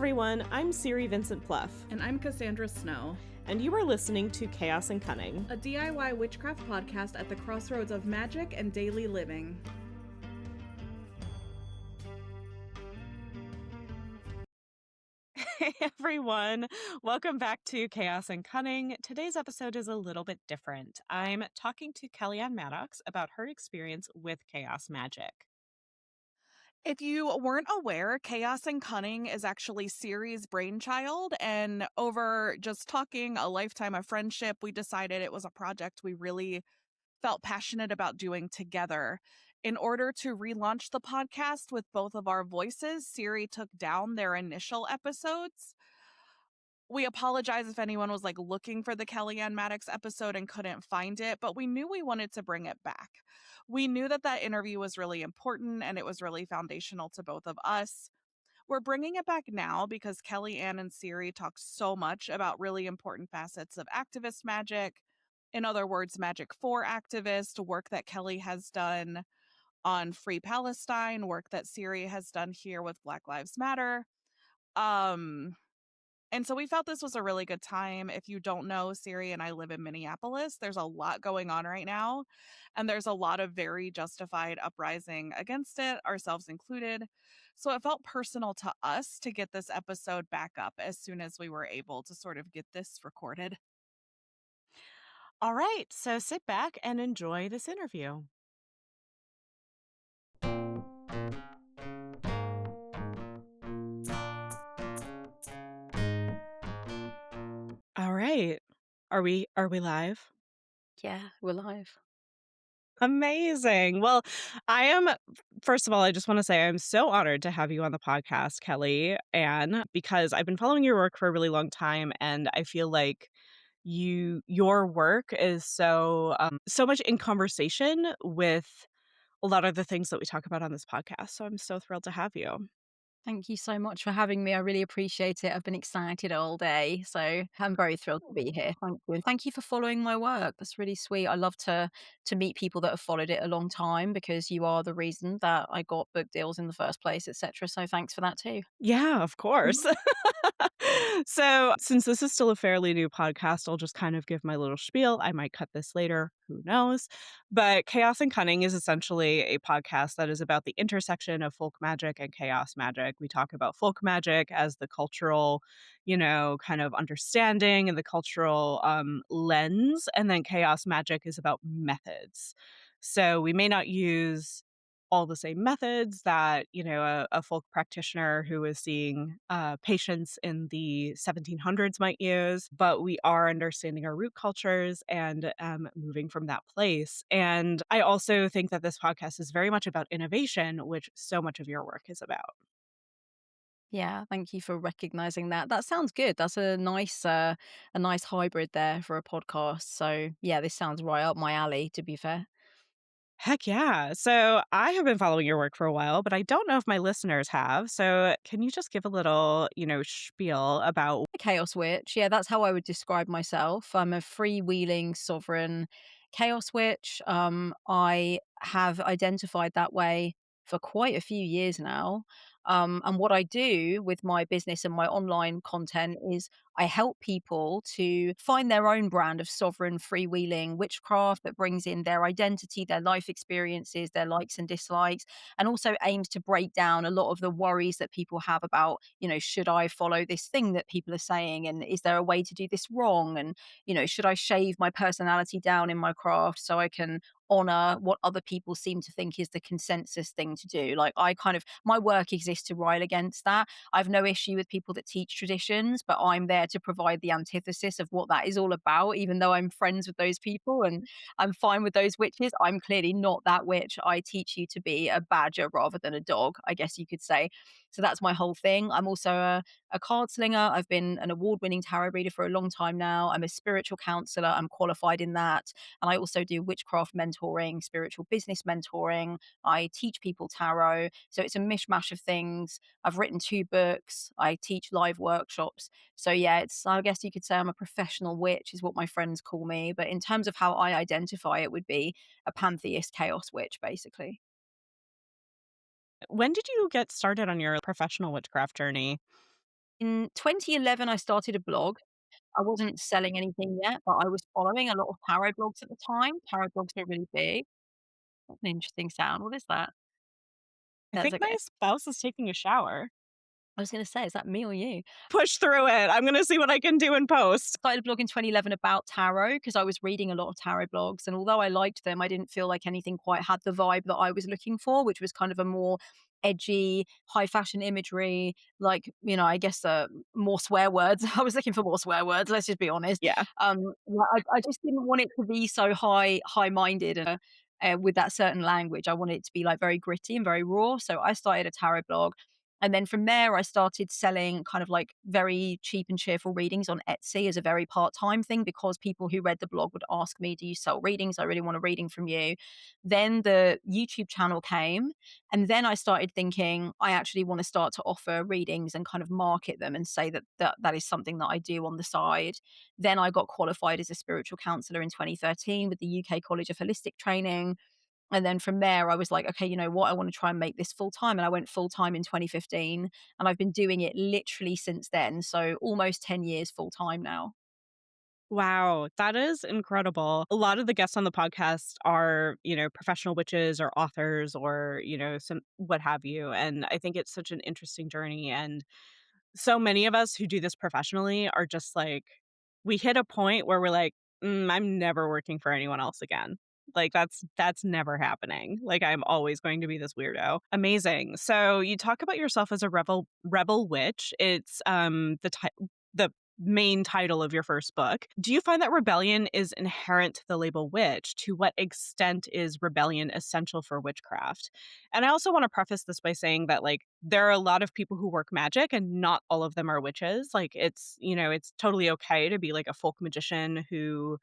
everyone, I'm Siri Vincent Pluff. And I'm Cassandra Snow. And you are listening to Chaos and Cunning, a DIY witchcraft podcast at the crossroads of magic and daily living. Hey everyone, welcome back to Chaos and Cunning. Today's episode is a little bit different. I'm talking to Kelly-Ann Maddox about her experience with chaos magic. If you weren't aware, Chaos and Cunning is actually Siri's brainchild, and over just talking a lifetime of friendship, we decided it was a project we really felt passionate about doing together. In order to relaunch the podcast with both of our voices, Siri took down their initial episodes. We apologize if anyone was looking for the Kelly-Ann Maddox episode and couldn't find it, but we knew we wanted to bring it back. We knew that interview was really important and it was really foundational to both of us. We're bringing it back now because Kelly-Ann and Siri talk so much about really important facets of activist magic. In other words, magic for activists, work that Kelly has done on Free Palestine, work that Siri has done here with Black Lives Matter. And so we felt this was a really good time. If you don't know, Siri and I live in Minneapolis. There's a lot going on right now, and there's a lot of very justified uprising against it, ourselves included. So it felt personal to us to get this episode back up as soon as we were able to sort of get this recorded. All right, so sit back and enjoy this interview. All right. Are we live? Yeah, we're live. Amazing. Well, first of all, I just want to say I'm so honored to have you on the podcast, Kelly-Ann, because I've been following your work for a really long time, and I feel like your work is so much in conversation with a lot of the things that we talk about on this podcast. So I'm so thrilled to have you. Thank you so much for having me. I really appreciate it. I've been excited all day, so I'm very thrilled to be here. Thank you. And thank you for following my work. That's really sweet. I love to meet people that have followed it a long time because you are the reason that I got book deals in the first place, etc. So thanks for that too. Yeah, of course. So, since this is still a fairly new podcast, I'll just kind of give my little spiel. I might cut this later, who knows? But Chaos and Cunning is essentially a podcast that is about the intersection of folk magic and chaos magic. We talk about folk magic as the cultural, kind of understanding and the cultural lens, and then chaos magic is about methods. So, we may not use all the same methods that a folk practitioner who is seeing patients in the 1700s might use, but we are understanding our root cultures and moving from that place. And I also think that this podcast is very much about innovation, which so much of your work is about. Yeah, thank you for recognizing that. That sounds good. That's a nice hybrid there for a podcast. So yeah, this sounds right up my alley, to be fair. Heck yeah. So I have been following your work for a while, but I don't know if my listeners have. So can you just give a little, spiel about Chaos witch. Yeah, that's how I would describe myself. I'm a freewheeling sovereign chaos witch. I have identified that way for quite a few years now. And what I do with my business and my online content is I help people to find their own brand of sovereign freewheeling witchcraft that brings in their identity, their life experiences, their likes and dislikes, and also aims to break down a lot of the worries that people have about, should I follow this thing that people are saying? And is there a way to do this wrong? And, should I shave my personality down in my craft so I can honor what other people seem to think is the consensus thing to do? My work exists to rile against that. I've no issue with people that teach traditions, but I'm there to provide the antithesis of what that is all about, even though I'm friends with those people and I'm fine with those witches. I'm clearly not that witch. I teach you to be a badger rather than a dog, I guess you could say. So that's my whole thing. I'm also a card slinger. I've been an award-winning tarot reader for a long time now. I'm a spiritual counselor. I'm qualified in that. And I also do witchcraft mentoring, spiritual business mentoring. I teach people tarot. So it's a mishmash of things. I've written 2 books. I teach live workshops. So yeah, I guess you could say I'm a professional witch is what my friends call me. But in terms of how I identify, it would be a pantheist chaos witch, basically. when did you get started on your professional witchcraft journey? In 2011, I started a blog. I wasn't selling anything yet, but I was following a lot of tarot blogs at the time. Tarot blogs were really big. That's an interesting sound. What is that? I That's think okay. my spouse is taking a shower. I was gonna say, is that me or you? Push through it. I'm gonna see what I can do in post. Started a blog in 2011 about tarot because I was reading a lot of tarot blogs, and although I liked them, I didn't feel like anything quite had the vibe that I was looking for, which was kind of a more edgy, high fashion imagery, like, I guess, more swear words. I was looking for more swear words, let's just be honest. Yeah. I just didn't want it to be so high-minded, with that certain language. I wanted it to be, like, very gritty and very raw, so I started a tarot blog, and then from there, I started selling kind of like very cheap and cheerful readings on Etsy as a very part time thing because people who read the blog would ask me, "Do you sell readings? I really want a reading from you." Then the YouTube channel came. And then I started thinking, I actually want to start to offer readings and kind of market them and say that is something that I do on the side. Then I got qualified as a spiritual counselor in 2013 with the UK College of Holistic Training. And then from there, I was like, okay, you know what? I want to try and make this full time. And I went full time in 2015. And I've been doing it literally since then. So almost 10 years full time now. Wow, that is incredible. A lot of the guests on the podcast are, professional witches or authors or, some what have you. And I think it's such an interesting journey. And so many of us who do this professionally are just like, we hit a point where we're like, I'm never working for anyone else again. Like that's never happening. Like I'm always going to be this weirdo. Amazing. So you talk about yourself as a rebel witch. It's the main title of your first book. Do you find that rebellion is inherent to the label witch? To what extent is rebellion essential for witchcraft? And I also want to preface this by saying that like there are a lot of people who work magic and not all of them are witches. Like it's totally okay to be like a folk magician who,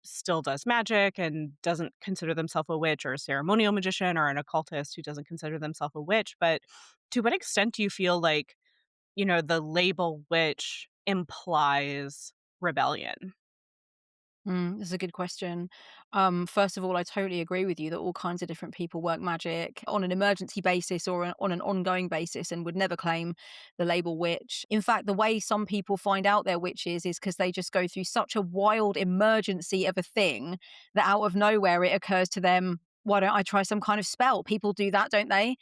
still does magic and doesn't consider themselves a witch, or a ceremonial magician or an occultist who doesn't consider themselves a witch. But to what extent do you feel like, the label witch implies rebellion? That's a good question. First of all, I totally agree with you that all kinds of different people work magic on an emergency basis or on an ongoing basis and would never claim the label witch. In fact, the way some people find out they're witches is because they just go through such a wild emergency of a thing that out of nowhere it occurs to them, why don't I try some kind of spell? People do that, don't they?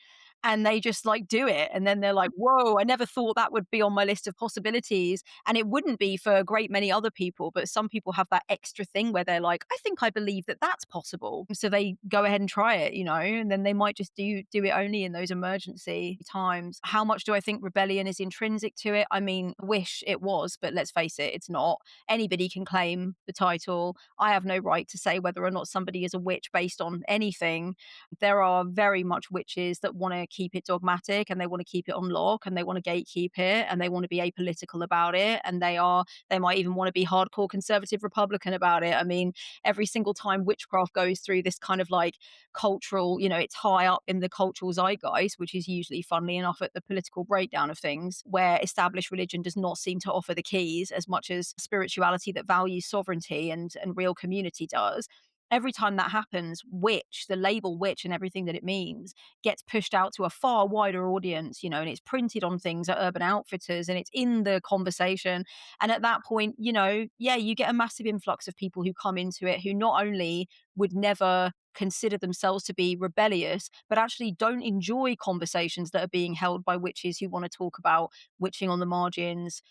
And they just like do it. And then they're like, whoa, I never thought that would be on my list of possibilities. And it wouldn't be for a great many other people, but some people have that extra thing where they're like, I think I believe that that's possible. So they go ahead and try it, and then they might just do it only in those emergency times. How much do I think rebellion is intrinsic to it? I mean, I wish it was, but let's face it, it's not. Anybody can claim the title. I have no right to say whether or not somebody is a witch based on anything. There are very much witches that want to keep it dogmatic and they want to keep it on lock and they want to gatekeep it and they want to be apolitical about it, and they might even want to be hardcore conservative Republican about it. I mean, every single time witchcraft goes through this kind of like cultural, it's high up in the cultural zeitgeist, which is usually, funnily enough, at the political breakdown of things, where established religion does not seem to offer the keys as much as spirituality that values sovereignty and real community does. Every time that happens, witch, the label witch and everything that it means, gets pushed out to a far wider audience, and it's printed on things at Urban Outfitters and it's in the conversation. And at that point, yeah, you get a massive influx of people who come into it who not only would never consider themselves to be rebellious, but actually don't enjoy conversations that are being held by witches who want to talk about witching on the margins,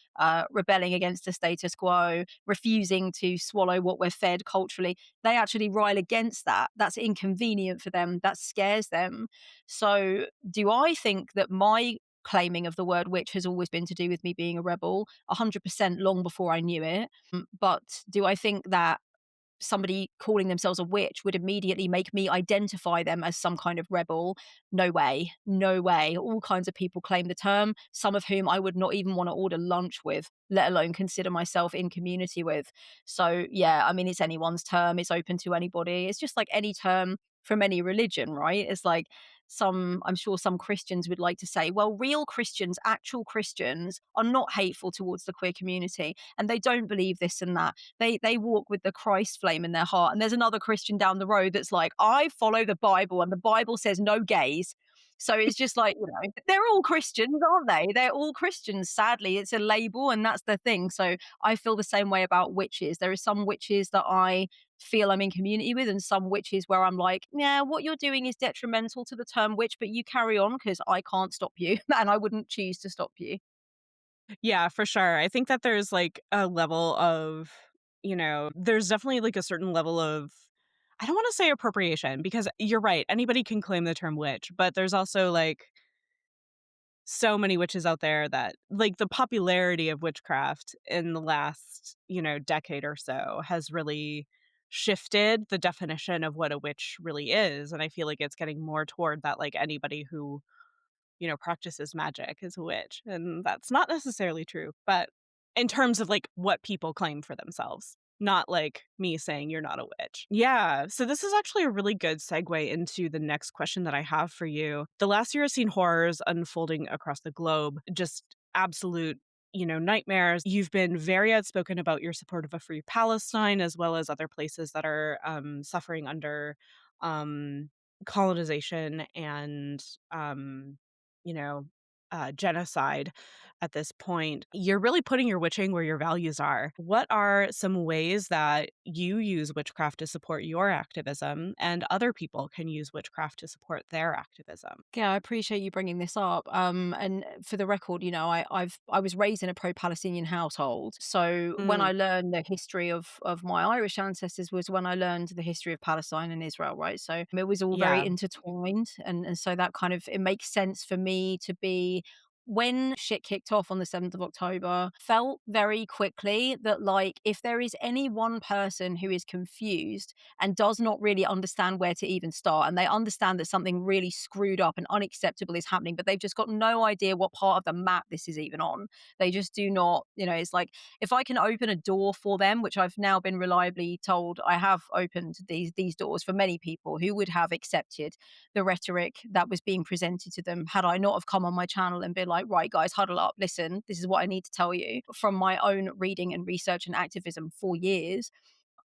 rebelling against the status quo, refusing to swallow what we're fed culturally. They actually rile against that. That's inconvenient for them. That scares them. So, do I think that my claiming of the word witch has always been to do with me being a rebel? 100% long before I knew it. But do I think that somebody calling themselves a witch would immediately make me identify them as some kind of rebel? No way. No way. All kinds of people claim the term, some of whom I would not even want to order lunch with, let alone consider myself in community with. So, yeah, I mean, it's anyone's term. It's open to anybody. It's just like any term from any religion, right? It's like I'm sure some Christians would like to say, well, real Christians, actual Christians are not hateful towards the queer community and they don't believe this and that. They walk with the Christ flame in their heart. And there's another Christian down the road that's like, I follow the Bible and the Bible says no gays. So it's just like, they're all Christians, aren't they? They're all Christians. Sadly, it's a label, and that's the thing. So I feel the same way about witches. There are some witches that I feel I'm in community with, and some witches where I'm like, yeah, what you're doing is detrimental to the term witch, but you carry on because I can't stop you and I wouldn't choose to stop you. Yeah, for sure. I think that there's like a level of, there's definitely like a certain level of, I don't want to say appropriation because you're right. Anybody can claim the term witch, but there's also like so many witches out there that like the popularity of witchcraft in the last, decade or so has really shifted the definition of what a witch really is. And I feel like it's getting more toward that, like anybody who practices magic is a witch, and that's not necessarily true, but in terms of, like, what people claim for themselves, not like me saying you're not a witch. Yeah, so this is actually a really good segue into the next question that I have for you. The last year has seen horrors unfolding across the globe, just absolute, nightmares. You've been very outspoken about your support of a free Palestine, as well as other places that are, suffering under, um, colonization and, um you know, genocide at this point. You're really putting your witching where your values are. What are some ways that you use witchcraft to support your activism and other people can use witchcraft to support their activism? Yeah, I appreciate you bringing this up. And for the record, I was raised in a pro-Palestinian household. So when Mm, I learned the history of my Irish ancestors was when I learned the history of Palestine and Israel, right? So it was all very yeah. intertwined, and so that kind of it makes sense for me to be. When shit kicked off on the 7th of October, felt very quickly that, like, if there is any one person who is confused and does not really understand where to even start. And they understand that something really screwed up and unacceptable is happening, but they've just got no idea what part of the map this is even on. They just do not, it's like if I can open a door for them, which I've now been reliably told I have opened these doors for many people who would have accepted the rhetoric that was being presented to them had I not have come on my channel and been like, right, guys, huddle up, listen, this is what I need to tell you from my own reading and research and activism for years.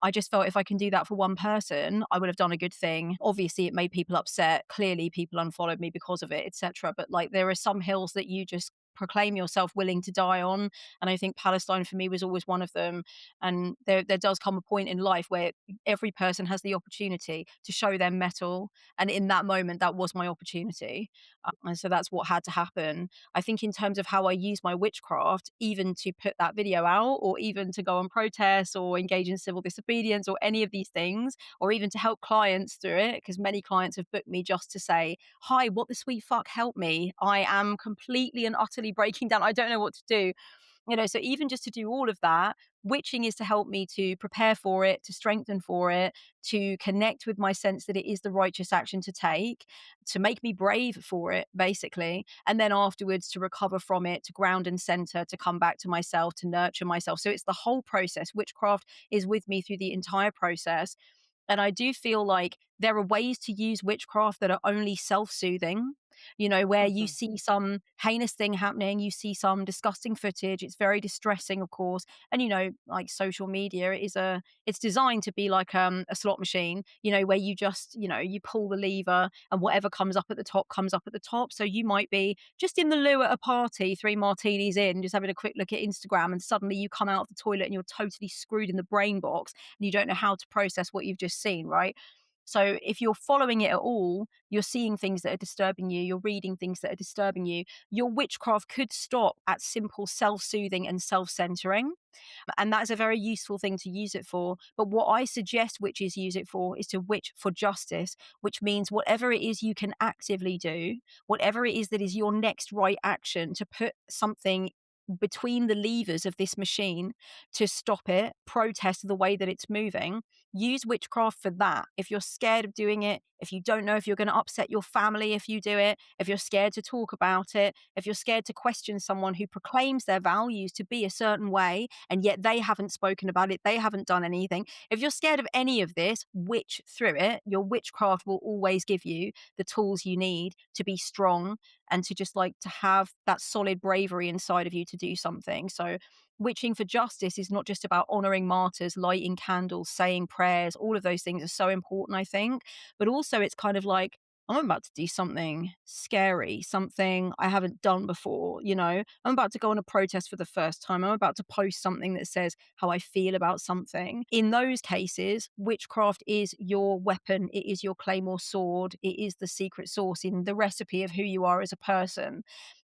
I just felt if I can do that for one person, I would have done a good thing. Obviously, it made people upset. Clearly, people unfollowed me because of it, etc. But like, there are some hills that you just proclaim yourself willing to die on, and I think Palestine for me was always one of them. And there does come a point in life where every person has the opportunity to show their mettle, and in that moment, that was my opportunity, and so that's what had to happen. I think in terms of how I use my witchcraft, even to put that video out, or even to go on protests or engage in civil disobedience or any of these things, or even to help clients through it, because many clients have booked me just to say, hi, what the sweet fuck, help me. I am completely and utterly breaking down. I don't know what to do. So even just to do all of that, witching is to help me to prepare for it, to strengthen for it, to connect with my sense that it is the righteous action to take, to make me brave for it, basically. And then afterwards to recover from it, to ground and center, to come back to myself, to nurture myself. So it's the whole process. Witchcraft is with me through the entire process. And I do feel like there are ways to use witchcraft that are only self soothing, where you Mhm. see some heinous thing happening, you see some disgusting footage. It's very distressing, of course. And, like social media it's designed to be like a slot machine, where you just, you pull the lever and whatever comes up at the top comes up at the top. So you might be just in the loo at a party, 3 martinis in, just having a quick look at Instagram, and suddenly you come out of the toilet and you're totally screwed in the brain box and you don't know how to process what you've just seen, right? So if you're following it at all, you're seeing things that are disturbing you, you're reading things that are disturbing you. Your witchcraft could stop at simple self-soothing and self-centering, and that's a very useful thing to use it for. But what I suggest witches use it for is to witch for justice, which means whatever it is you can actively do, whatever it is that is your next right action to put something between the levers of this machine to stop it, protest the way that it's moving. Use witchcraft for that. If you're scared of doing it, if you don't know if you're going to upset your family if you do it, if you're scared to talk about it, if you're scared to question someone who proclaims their values to be a certain way and yet they haven't spoken about it, they haven't done anything. If you're scared of any of this, witch through it. Your witchcraft will always give you the tools you need to be strong and to just like to have that solid bravery inside of you to do something. So witching for justice is not just about honoring martyrs, lighting candles, saying prayers. All of those things are so important, I think. But also, it's kind of like I'm about to do something scary, something I haven't done before, you know? I'm about to go on a protest for the first time. I'm about to post something that says how I feel about something. In those cases, witchcraft is your weapon. It is your claymore sword. It is the secret sauce in the recipe of who you are as a person.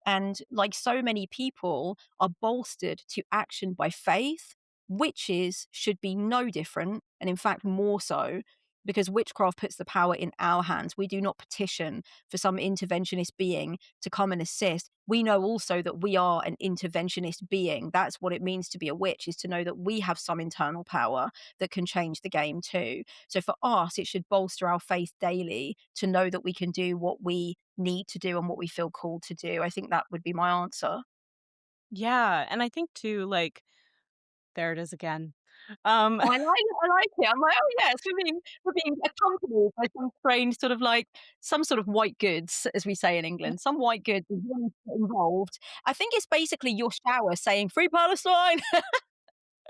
And like so many people are bolstered to action by faith, witches should be no different. And in fact, more so, because witchcraft puts the power in our hands. We do not petition for some interventionist being to come and assist. We know also that we are an interventionist being. That's what it means to be a witch, is to know that we have some internal power that can change the game too. So for us, it should bolster our faith daily to know that we can do what we need to do and what we feel called to do. I think that would be my answer. Yeah, and I think too, like there it is again. Um, I like it. I'm like, "Oh, yes, we're being accompanied by some strange sort of like some sort of white goods," as we say in England. Some white goods is really involved. I think it's basically your shower saying, "Free Palestine."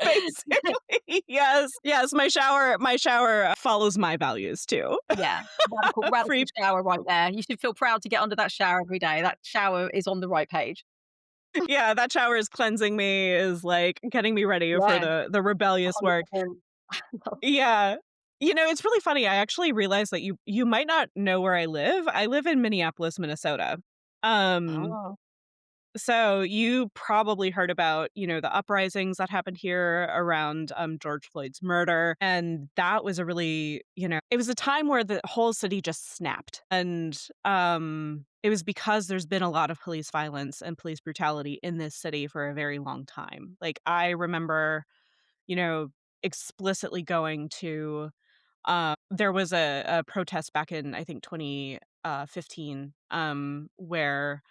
basically, yes, yes, my shower follows my values too. Yeah, radical radical Free shower right there. You should feel proud to get under that shower every day. That shower is on the right page. yeah, that shower is cleansing me, is, like, getting me ready for Yeah, the rebellious work. 100%. Yeah. You know, it's really funny, I actually realized that you might not know where I live. I live in Minneapolis, Minnesota. Um, Oh. so you probably heard about, the uprisings that happened here around, George Floyd's murder, and that was a really, it was a time where the whole city just snapped, and, it was because there's been a lot of police violence and police brutality in this city for a very long time. Like, I remember, you know, explicitly going to there was a protest back in, I think, 2015, where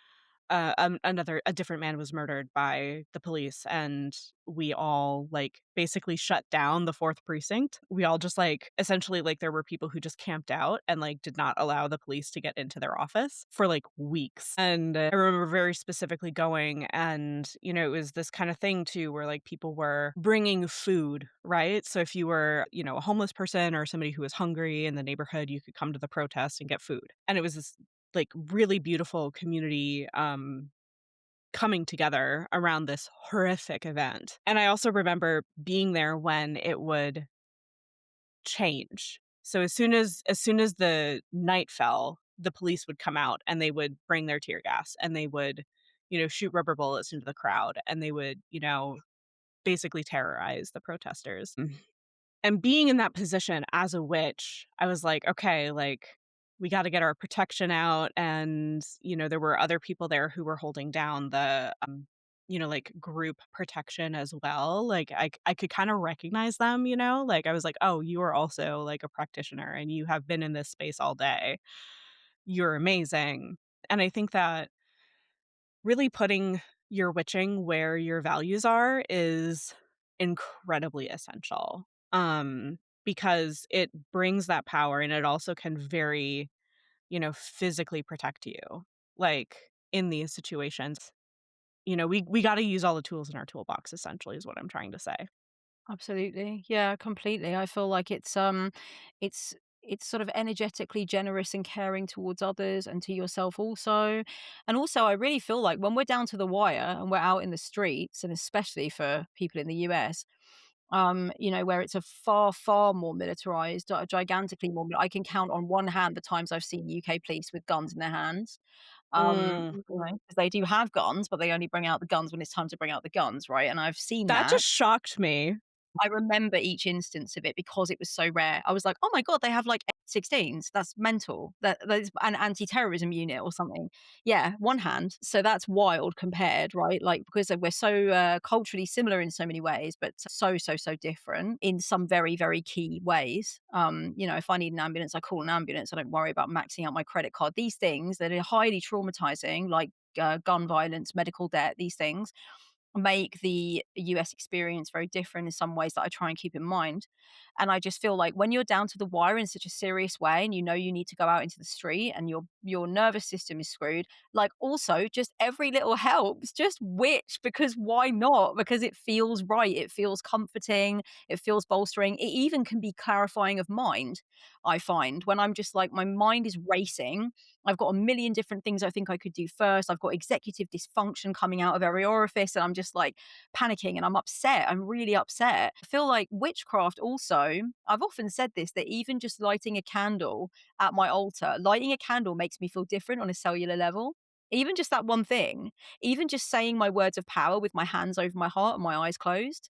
a different man was murdered by the police, and we all, like, basically shut down the 4th precinct. We all just, like, essentially, like, there were people who just camped out and, like, did not allow the police to get into their office for, like, weeks, and, I remember very specifically going, and, it was this kinda thing too where, like, people were bringing food, right? So if you were, a homeless person or somebody who was hungry in the neighborhood, you could come to the protest and get food, and it was this, like, really beautiful community, coming together around this horrific event. And I also remember being there when it would change. So as soon as the night fell, the police would come out and they would bring their tear gas and they would, shoot rubber bullets into the crowd, and they would, basically terrorize the protesters. And being in that position as a witch, I was like, "Okay, like, we gotta get our protection out," and, there were other people there who were holding down the, like, group protection as well. Like, I could kinda recognize them, Like, I was like, "Oh, you are also, like, a practitioner, and you have been in this space all day. You're amazing." And I think that really putting your witching where your values are is incredibly essential, because it brings that power, and it also can very, physically protect you, like, in these situations. We gotta use all the tools in our toolbox, essentially, is what I'm trying to say. Absolutely. Yeah, completely. I feel like it's it's sort of energetically generous and caring towards others and to yourself also. And also I really feel like when we're down to the wire and we're out in the streets, and especially for people in the US, where it's a far, far more militarized, gigantically more. I can count on one hand the times I've seen UK police with guns in their hands. Mm. 'Cause they do have guns, but they only bring out the guns when it's time to bring out the guns, right? And I've seen That that. just shocked me. I remember each instance of it because it was so rare. I was like, "Oh my god, they have like F-16s. That's mental. That is an anti-terrorism unit or something." Yeah, one hand. So that's wild compared, right? Like because we're so culturally similar in so many ways, but so so so different in some very very key ways. If I need an ambulance, I call an ambulance. I don't worry about maxing out my credit card. These things that are highly traumatizing, like gun violence, medical debt, these things make the US experience very different in some ways that I try and keep in mind. And I just feel like when you're down to the wire in such a serious way and you know you need to go out into the street and your nervous system is screwed, like also just every little helps. Just witch, because why not? Because it feels right. It feels comforting. It feels bolstering. It even can be clarifying of mind, I find, when I'm just like my mind is racing. I've got a million different things I think I could do first. I've got executive dysfunction coming out of every orifice, and I'm just like panicking and I'm upset. I'm really upset. I feel like witchcraft also, I've often said this, that even just lighting a candle at my altar, lighting a candle makes me feel different on a cellular level. Even just that one thing, even just saying my words of power with my hands over my heart and my eyes closed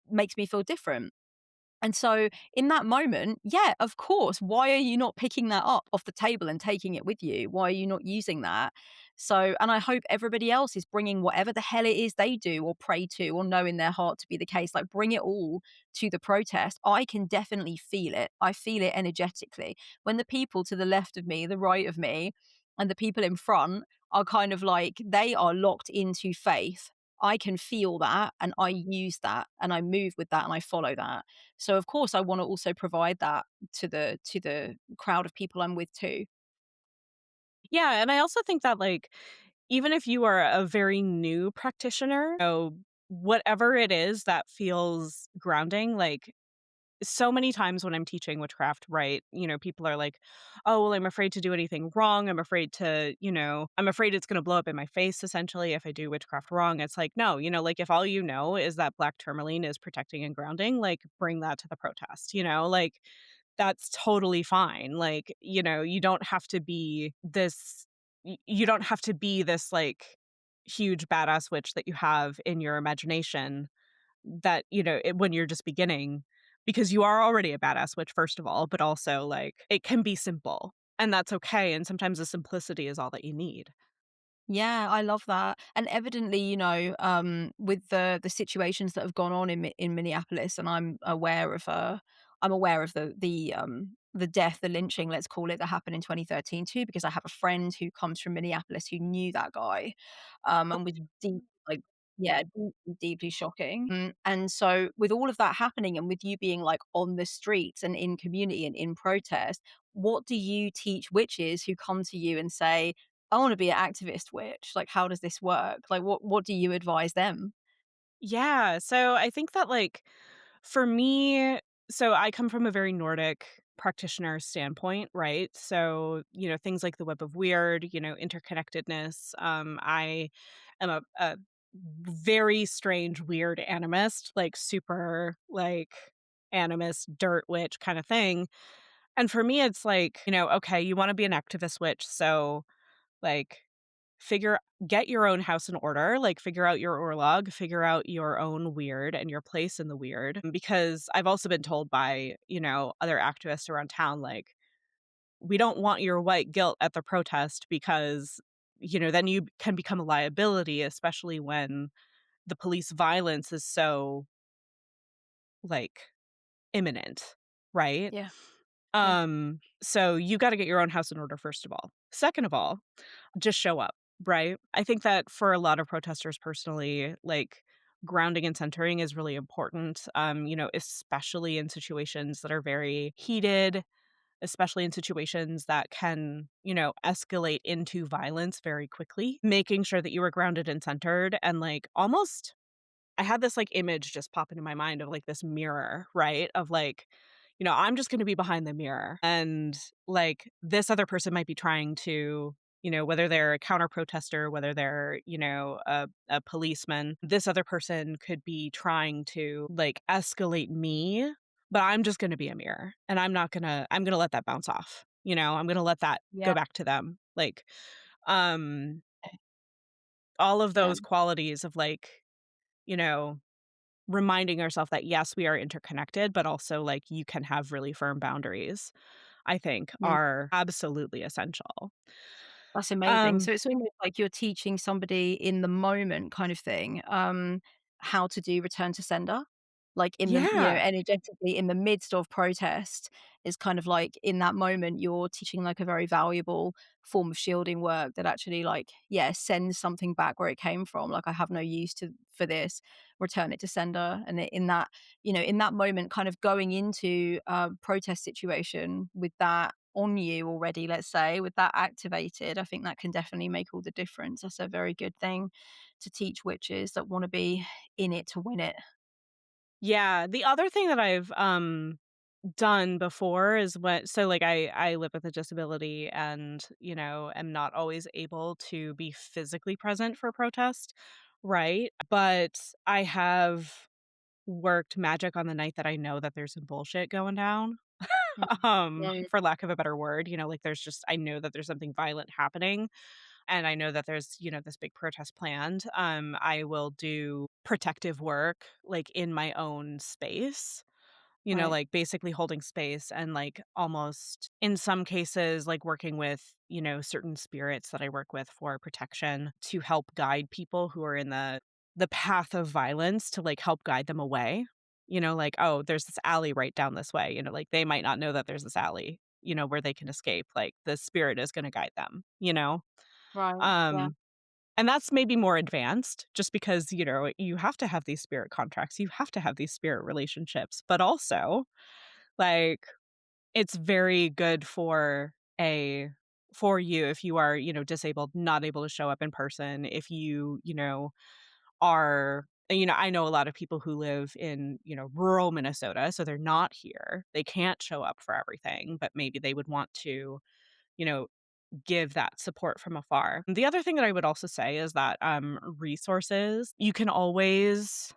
makes me feel different. And so in that moment, yeah, of course, why are you not picking that up off the table and taking it with you? Why are you not using that? So, and I hope everybody else is bringing whatever the hell it is they do or pray to or know in their heart to be the case, like bring it all to the protest. I can definitely feel it. I feel it energetically. When the people to the left of me, the right of me, and the people in front are kind of like, they are locked into faith. I can feel that and I use that and I move with that and I follow that. So of course I want to also provide that to the crowd of people I'm with too. Yeah, and I also think that, like, even if you are a very new practitioner, whatever it is that feels grounding, like, so many times when I'm teaching witchcraft, right, people are like, "Oh, well, I'm afraid to do anything wrong. I'm afraid to, I'm afraid it's gonna blow up in my face, essentially, if I do witchcraft wrong." It's like, no, like, if all you know is that black tourmaline is protecting and grounding, like, bring that to the protest, like, that's totally fine. Like, you don't have to be this you don't have to be this, like, huge badass witch that you have in your imagination that, when you're just beginning, because you are already a badass witch, first of all, but also, like, it can be simple, and that's okay, and sometimes the simplicity is all that you need. Yeah, I love that. And evidently, with the situations that have gone on in Minneapolis, and I'm aware of the death, the lynching, let's call it, that happened in 2013 too, because I have a friend who comes from Minneapolis who knew that guy, and was deep, like, yeah, deeply, deeply shocking. And so, with all of that happening, and with you being like on the streets and in community and in protest, what do you teach witches who come to you and say, I wanna be an activist witch, like, how does this work? Like, what do you advise them? Yeah, so I think that, like, for me, so I come from a very Nordic practitioner standpoint, right? So, things like the web of weird, interconnectedness. I am a very strange, weird animist, like super, like, animist, dirt witch kind of thing. And for me, it's like, okay, you want to be an activist witch. So, like, figure get your own house in order, like, figure out your orlog, figure out your own weird and your place in the weird, because I've also been told by, other activists around town, like, "We don't want your white guilt at the protest because, then you can become a liability, especially when the police violence is so, like, imminent," right? Yeah, yeah. So you gotta get your own house in order, first of all. Second of all, just show up, right? I think that for a lot of protesters personally, like, grounding and centering is really important, especially in situations that are very heated, especially in situations that can, escalate into violence very quickly. Making sure that you are grounded and centered and, like, almost I had this, like, image just pop into my mind of, like, this mirror, right? Of, like, I'm just gonna be behind the mirror, and, like, this other person might be trying to, whether they're a counter protester, whether they're, a policeman, this other person could be trying to, like, escalate me, but I'm just gonna be a mirror, and I'm gonna let that bounce off, I'm gonna let that go Yeah, back to them, like, um, all of yeah. those qualities of, like, you know reminding ourselves that, yes, we are interconnected, but also, like, you can have really firm boundaries, I think, Mm, are absolutely essential. that's amazing. Um, So it's almost like you're teaching somebody in the moment kind of thing, how to do return to sender. like in the, Yeah. energetically in the midst of protest is kind of like in that moment you're teaching like a very valuable form of shielding work that actually like, yeah, sends something back where it came from. Like I have no use to for this, return it to sender. And in that, in that moment, kind of going into a protest situation with that on you already, let's say, with that activated, I think that can definitely make all the difference. That's a very good thing to teach witches that want to be in it to win it. Yeah, the other thing that I've, done before is when so, like, I live with a disability and, am not always able to be physically present for protest, right? But I have worked magic on the night that I know that there's some bullshit going down, Mm. Yeah, for lack of a better word, like, there's just I know that there's something violent happening, and I know that there's, this big protest planned. I will do protective work, like, in my own space, right. like, basically holding space and, like, almost in some cases, like, working with, certain spirits that I work with for protection to help guide people who are in the path of violence to, like, help guide them away. Like, "Oh, there's this alley right down this way," like, they might not know that there's this alley, where they can escape, like, the spirit is gonna guide them, you know? Right. Yeah. Um, and that's maybe more advanced just because, you have to have these spirit contracts, you have to have these spirit relationships, but also, like, it's very good for you if you are, disabled, not able to show up in person, if you, are I know a lot of people who live in, rural Minnesota, so they're not here. They can't show up for everything, but maybe they would want to, you know, give that support from afar. The other thing that I would also say is that, resources, you can always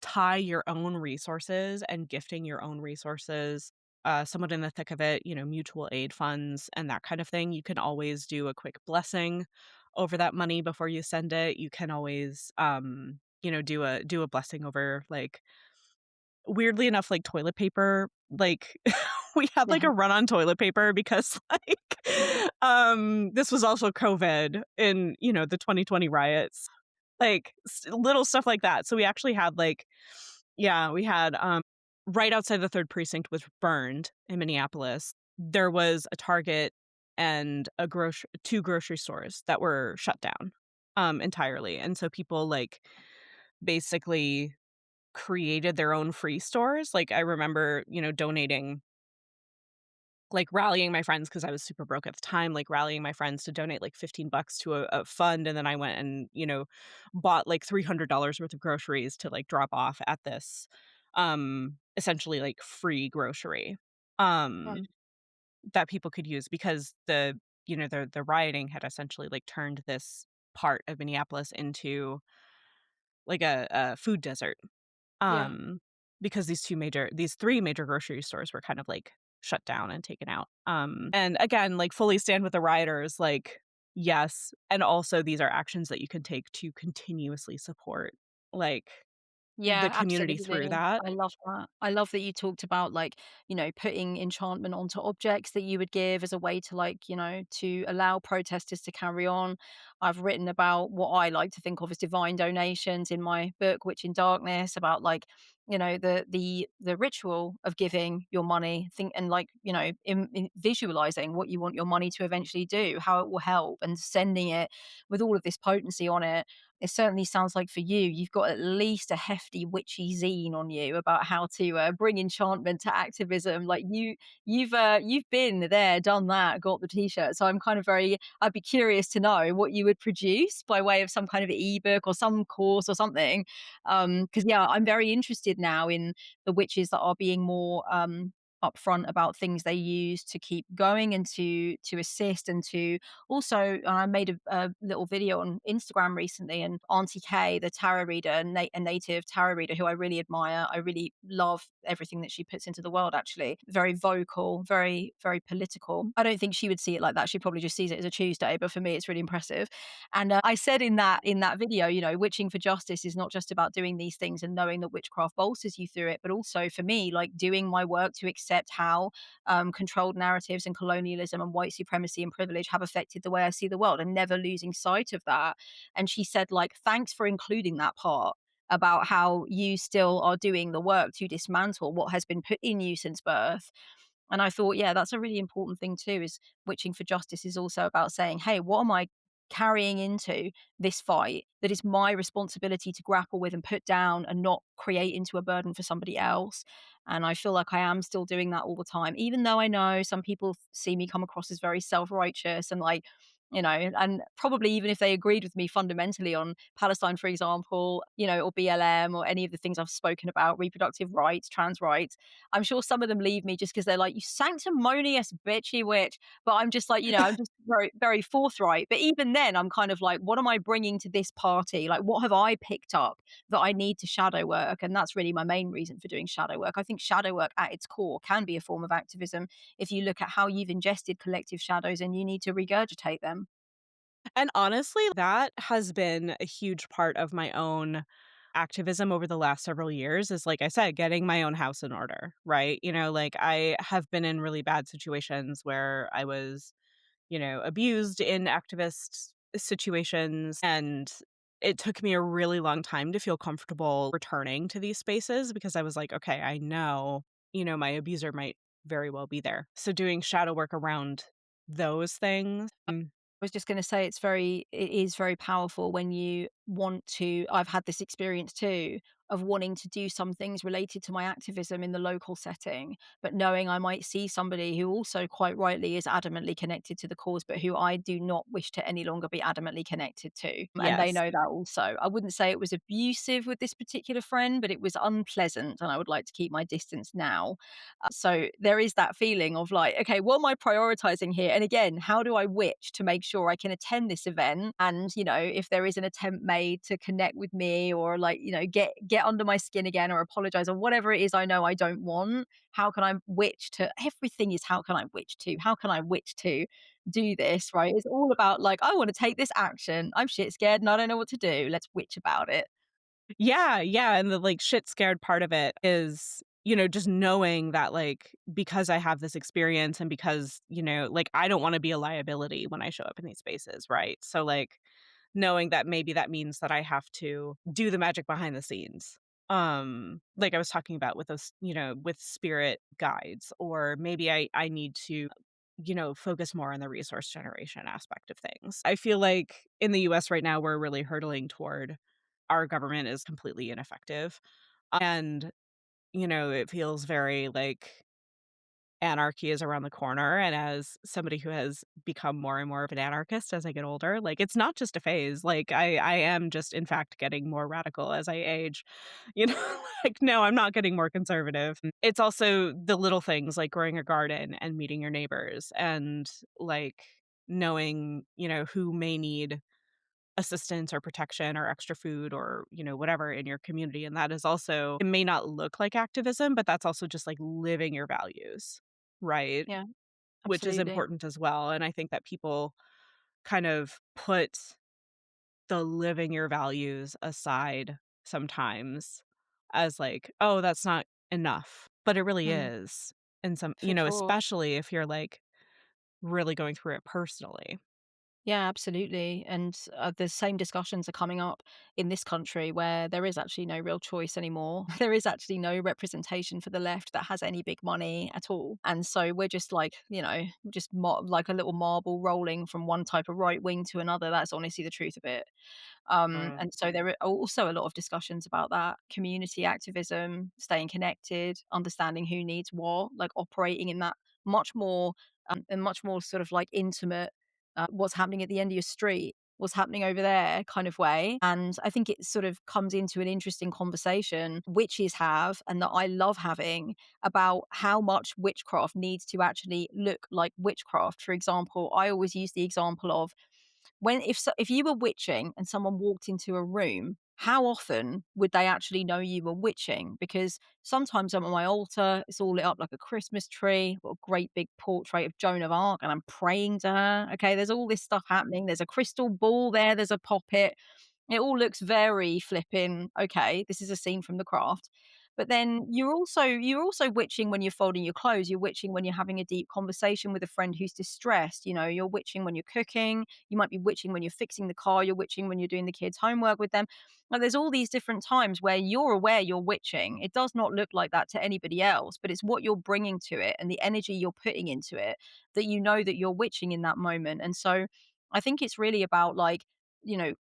tie your own resources and gifting your own resources, someone in the thick of it, mutual aid funds and that kind of thing. You can always do a quick blessing over that money before you send it. You can always, do a blessing over, like, weirdly enough, like, toilet paper, like, we had, like, Yeah. a run on toilet paper because, like, this was also COVID in, the 2020 riots, like, little stuff like that. So we actually had, like yeah, we had, right outside the 3rd precinct was burned in Minneapolis. There was a Target and a grocery 2 grocery stores that were shut down, entirely, and so people, like, basically created their own free stores. Like, I remember, donating like, rallying my friends because I was super broke at the time, like, rallying my friends to donate, like, 15 bucks to a fund, and then I went and, bought, like, $300 worth of groceries to, like, drop off at this, essentially, like, free grocery, Right. um, that people could use because the rioting had essentially, like, turned this part of Minneapolis into, like, a food desert. Yeah. Um, because these 3 major grocery stores were kind of, like, shut down and taken out. And again, like, fully stand with the rioters, like, yes, and also these are actions that you can take to continuously support, like, the Yeah, community through absolutely. that. I love that. I love that you talked about like, putting enchantment onto objects that you would give as a way to like, to allow protesters to carry on. I've written about what I like to think of as divine donations in my book, Witch in Darkness, about like, the ritual of giving your money, think and like, in visualizing what you want your money to eventually do, how it will help, and sending it with all of this potency on it. It certainly sounds like for you, you've got at least a hefty witchy zine on you about how to bring enchantment to activism. Like you've been there, done that, got the t-shirt. So I'm kind of very. I'd be curious to know what you would produce by way of some kind of ebook or some course or something. Because yeah, I'm very interested now in the witches that are being more upfront about things they use to keep going and to assist and to also, I made a little video on Instagram recently, and Auntie Kay, the tarot reader, a native tarot reader who I really admire. I really love everything that she puts into the world, actually. Very vocal, very, very political. I don't think she would see it like that. She probably just sees it as a Tuesday, but for me, it's really impressive. And I said in that video, witching for justice is not just about doing these things and knowing that witchcraft bolsters you through it, but also for me, like doing my work to accept how controlled narratives and colonialism and white supremacy and privilege have affected the way I see the world and never losing sight of that. And she said, like, thanks for including that part. about how you still are doing the work to dismantle what has been put in you since birth. And I thought, yeah, that's a really important thing too, is witching for justice is also about saying, hey, what am I carrying into this fight that is my responsibility to grapple with and put down and not create into a burden for somebody else? And I feel like I am still doing that all the time, even though I know some people see me come across as very self righteous and like, and probably even if they agreed with me fundamentally on Palestine, for example, or BLM or any of the things I've spoken about, reproductive rights, trans rights, I'm sure some of them leave me just because they're like, you sanctimonious bitchy witch. But I'm just like, I'm just very, very forthright. But even then, I'm kind of like, what am I bringing to this party? Like, what have I picked up that I need to shadow work? And that's really my main reason for doing shadow work. I think shadow work at its core can be a form of activism if you look at how you've ingested collective shadows and you need to regurgitate them. And honestly, that has been a huge part of my own activism over the last several years is, like I said, getting my own house in order, right? Like I have been in really bad situations where I was, abused in activist situations. And it took me a really long time to feel comfortable returning to these spaces because I was like, okay, I know, my abuser might very well be there. So doing shadow work around those things. Was just going to say it is very powerful when you want to. I've had this experience too of wanting to do some things related to my activism in the local setting, but knowing I might see somebody who also quite rightly is adamantly connected to the cause, but who I do not wish to any longer be adamantly connected to. And they Yes. know that also. I wouldn't say it was abusive with this particular friend, but it was unpleasant. And I would like to keep my distance now. So there is that feeling of like, okay, what am I prioritizing here? And again, how do I witch to make sure I can attend this event? And, if there is an attempt made to connect with me or like, get under my skin again or apologize or whatever it is I know I don't want, how can I witch to everything is how can I witch to? How can I witch to do this? Right. It's all about like, I want to take this action. I'm shit scared and I don't know what to do. Let's witch about it. Yeah, yeah, and the, like, shit scared part of it is, just knowing that, like, because I have this experience and because, like, I don't wanna be a liability when I show up in these spaces, right? So, like, knowing that maybe that means that I have to do the magic behind the scenes. Like I was talking about with those, with spirit guides, or maybe I need to, focus more on the resource generation aspect of things. I feel like in the US right now, we're really hurtling toward our government is completely ineffective. And, it feels very like anarchy is around the corner. And as somebody who has become more and more of an anarchist as I get older, like it's not just a phase. Like I am just in fact getting more radical as I age. Like no, I'm not getting more conservative. It's also the little things like growing a garden and meeting your neighbors and like knowing, who may need assistance or protection or extra food or, whatever in your community. And that is also, it may not look like activism, but that's also just like living your values, right? Yeah, Which is absolutely. important as well. And I think that people kind of put the living your values aside sometimes as like, oh, that's not enough. But it really Mm, is. And some, for sure. especially if you're like really going through it personally. Yeah, absolutely. And the same discussions are coming up in this country where there is actually no real choice anymore. There is actually no representation for the left that has any big money at all. And so we're just like, like a little marble rolling from one type of right wing to another. That's honestly the truth of it. And so there are also a lot of discussions about that community activism, staying connected, understanding who needs what, like operating in that much more and much more sort of like intimate, what's happening at the end of your street, what's happening over there kind of way. And I think it sort of comes into an interesting conversation witches have and that I love having about how much witchcraft needs to actually look like witchcraft. For example, I always use the example of when if you were witching and someone walked into a room, how often would they actually know you were witching? Because sometimes I'm on my altar, it's all lit up like a Christmas tree, got a great big portrait of Joan of Arc, and I'm praying to her. Okay, there's all this stuff happening. There's a crystal ball there, there's a poppet. It all looks very flipping. Okay, this is a scene from the craft. But then you're also witching when you're folding your clothes. You're witching when you're having a deep conversation with a friend who's distressed. You know, you're witching when you're cooking. You might be witching when you're fixing the car. You're witching when you're doing the kids' homework with them. Like there's all these different times where you're aware you're witching. It does not look like that to anybody else, but it's what you're bringing to it and the energy you're putting into it that you know that you're witching in that moment. And so I think it's really about like,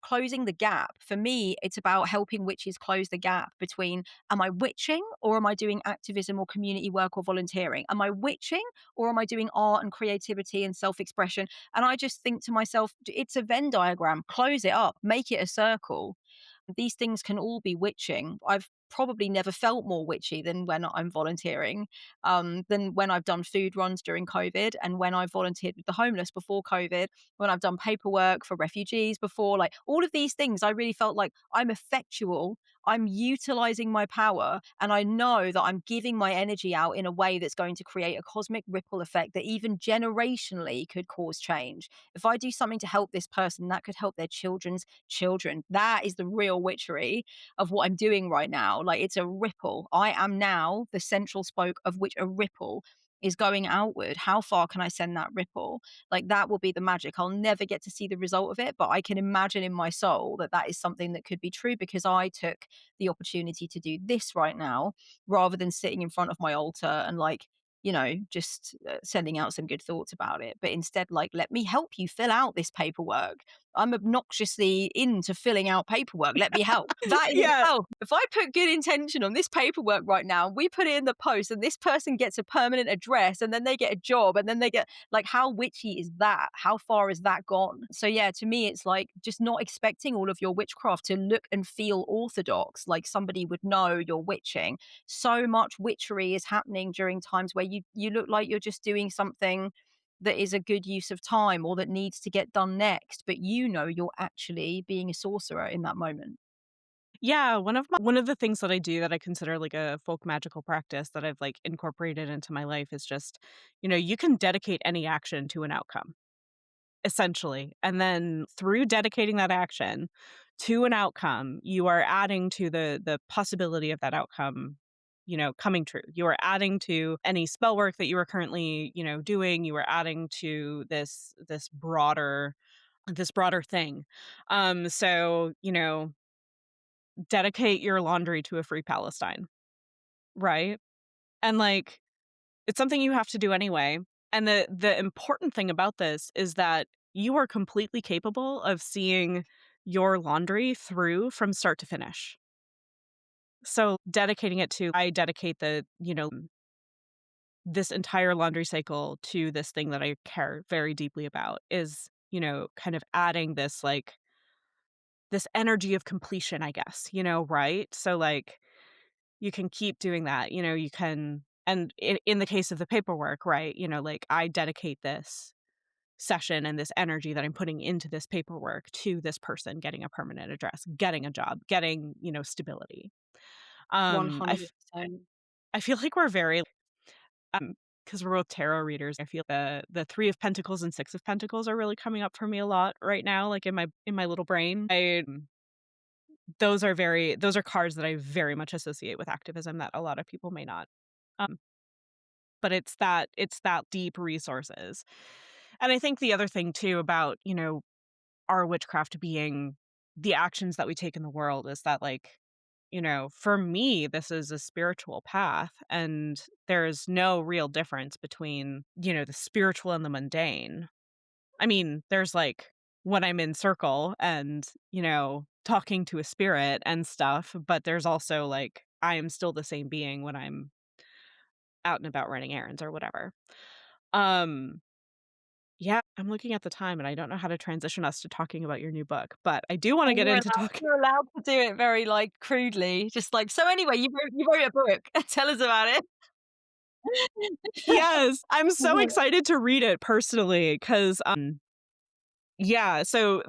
closing the gap. For me, it's about helping witches close the gap between, am I witching or am I doing activism or community work or volunteering? Am I witching or am I doing art and creativity and self expression? And I just think to myself, it's a Venn diagram, close it up, make it a circle. These things can all be witching. I've probably never felt more witchy than when I'm volunteering, than when I've done food runs during COVID, and when I volunteered with the homeless before COVID, when I've done paperwork for refugees before, like all of these things, I really felt like I'm effectual. I'm utilizing my power, and I know that I'm giving my energy out in a way that's going to create a cosmic ripple effect that even generationally could cause change. If I do something to help this person, that could help their children's children. That is the real witchery of what I'm doing right now. Like it's a ripple. I am now the central spoke of which a ripple is going outward. How far can I send that ripple? Like that will be the magic. I'll never get to see the result of it, but I can imagine in my soul that that is something that could be true because I took the opportunity to do this right now rather than sitting in front of my altar and like, just sending out some good thoughts about it. But instead, like, let me help you fill out this paperwork. I'm obnoxiously into filling out paperwork. Let me help. That in Yeah. itself, if I put good intention on this paperwork right now, we put it in the post and this person gets a permanent address and then they get a job and then they get like, how witchy is that? How far has that gone? So, yeah, to me, it's like just not expecting all of your witchcraft to look and feel orthodox, like somebody would know you're witching. So much witchery is happening during times where you look like you're just doing something that is a good use of time or that needs to get done next, but you're actually being a sorcerer in that moment. Yeah, one of the things that I do that I consider like a folk magical practice that I've like incorporated into my life is just, you can dedicate any action to an outcome, essentially. And then through dedicating that action to an outcome, you are adding to the possibility of that outcome, coming true. You are adding to any spell work that you are currently, doing. You are adding to this broader thing. So, dedicate your laundry to a free Palestine, right? And like it's something you have to do anyway. And the important thing about this is that you are completely capable of seeing your laundry through from start to finish. So dedicating it to I dedicate this entire laundry cycle to this thing that I care very deeply about is, kind of adding this energy of completion, I guess, right? So like you can keep doing that, you can and in the case of the paperwork, right, like I dedicate this session and this energy that I'm putting into this paperwork to this person getting a permanent address, getting a job, getting, stability. $100. I feel like we're very because we're both tarot readers. I feel the 3 of Pentacles and 6 of Pentacles are really coming up for me a lot right now, like in my little brain. Those are cards that I very much associate with activism that a lot of people may not. Um, but it's that deep resources. And I think the other thing too about, our witchcraft being the actions that we take in the world is that like, for me, this is a spiritual path and there's no real difference between, the spiritual and the mundane. I mean, there's like when I'm in circle and, talking to a spirit and stuff, but there's also like I am still the same being when I'm out and about running errands or whatever. Um yeah, I'm looking at the time and I don't know how to transition us to talking about your new book, but I do want to Oh, get into talking. you're allowed to do it very, like, crudely, just like, "So anyway, you wrote a book. Tell us about it." Yes, I'm so excited to read it personally cuz yeah, so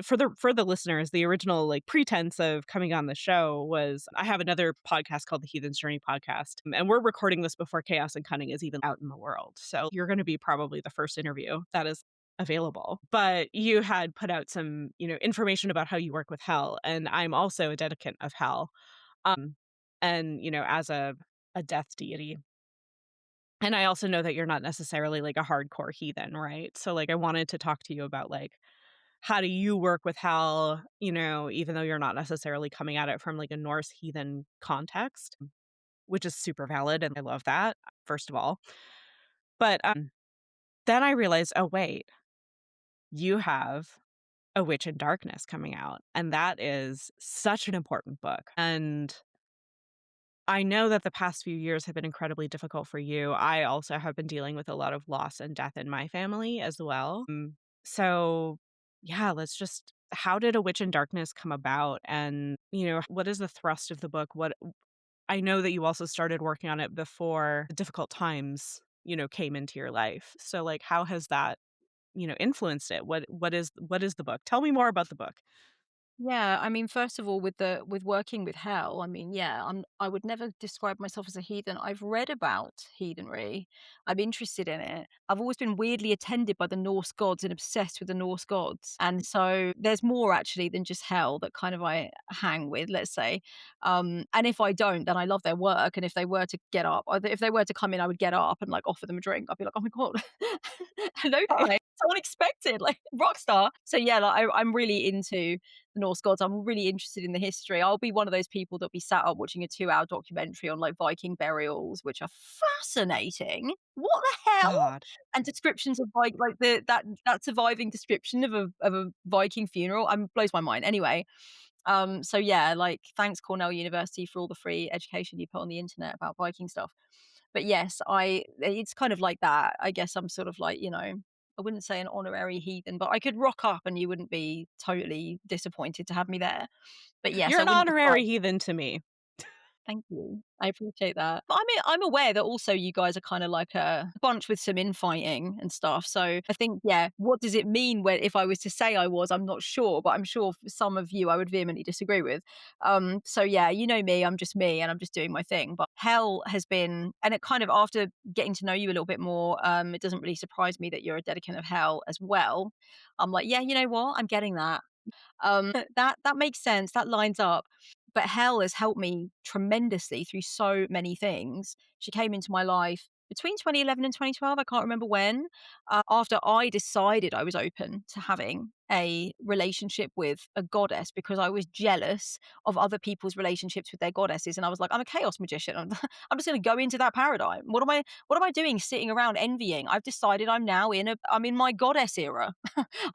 for the listeners, the original, like, pretense of coming on the show was I have another podcast called the Heathen's Journey Podcast, and we're recording this before Chaos and Cunning is even out in the world, so you're gonna be probably the first interview that is available. But you had put out some, information about how you work with hell, and I'm also a dedicant of hell, um, and, as a death deity. And I also know that you're not necessarily like a hardcore heathen, right? So like I wanted to talk to you about like how do you work with hell, even though you're not necessarily coming at it from like a Norse heathen context, which is super valid and I love that, first of all. But then I realized, oh wait, you have A Witch in Darkness coming out, and that is such an important book. And I know that the past few years have been incredibly difficult for you. I also have been dealing with a lot of loss and death in my family as well. So, yeah, how did A Witch in Darkness come about? And, what is the thrust of the book? I know that you also started working on it before difficult times, came into your life. So, like, how has that, influenced it? What is the book? Tell me more about the book. Yeah, I mean, first of all, with working with hell, I mean, yeah, I would never describe myself as a heathen. I've read about heathenry. I'm interested in it. I've always been weirdly attended by the Norse gods and obsessed with the Norse gods. And so there's more actually than just hell that kind of I hang with, let's say. And if I don't, then I love their work. And if they were to get up, or if they were to come in, I would get up and like offer them a drink. I'd be like, oh my God, hello, guys. So unexpected, like rock star. So yeah, like I'm really into the Norse gods. I'm really interested in the history. I'll be one of those people that'll be sat up watching a 2-hour documentary on like Viking burials, which are fascinating. What the hell? God. And descriptions of like that surviving description of a Viking funeral blows my mind. Anyway, so yeah, like thanks Cornell University for all the free education you put on the internet about Viking stuff. But yes, it's kind of like that. I guess I'm sort of like, I wouldn't say an honorary heathen, but I could rock up and you wouldn't be totally disappointed to have me there. But yes, You're I an wouldn't describe. honorary heathen to me. Thank you. I appreciate that. But I'm aware that also you guys are kind of like a bunch with some infighting and stuff. So I think, yeah, what does it mean when if I was to say I was? I'm not sure, but I'm sure for some of you I would vehemently disagree with. So yeah, you know me, I'm just me and I'm just doing my thing. But hell has been, and it kind of after getting to know you a little bit more, it doesn't really surprise me that you're a dedicant of hell as well. I'm like, yeah, you know what? I'm getting that. That makes sense. That lines up. But hell has helped me tremendously through so many things. She came into my life between 2011 and 2012. I can't remember when. After I decided I was open to having a relationship with a goddess because I was jealous of other people's relationships with their goddesses, and I was like, I'm a chaos magician. I'm just going to go into that paradigm. What am I doing sitting around envying? I've decided I'm in my goddess era.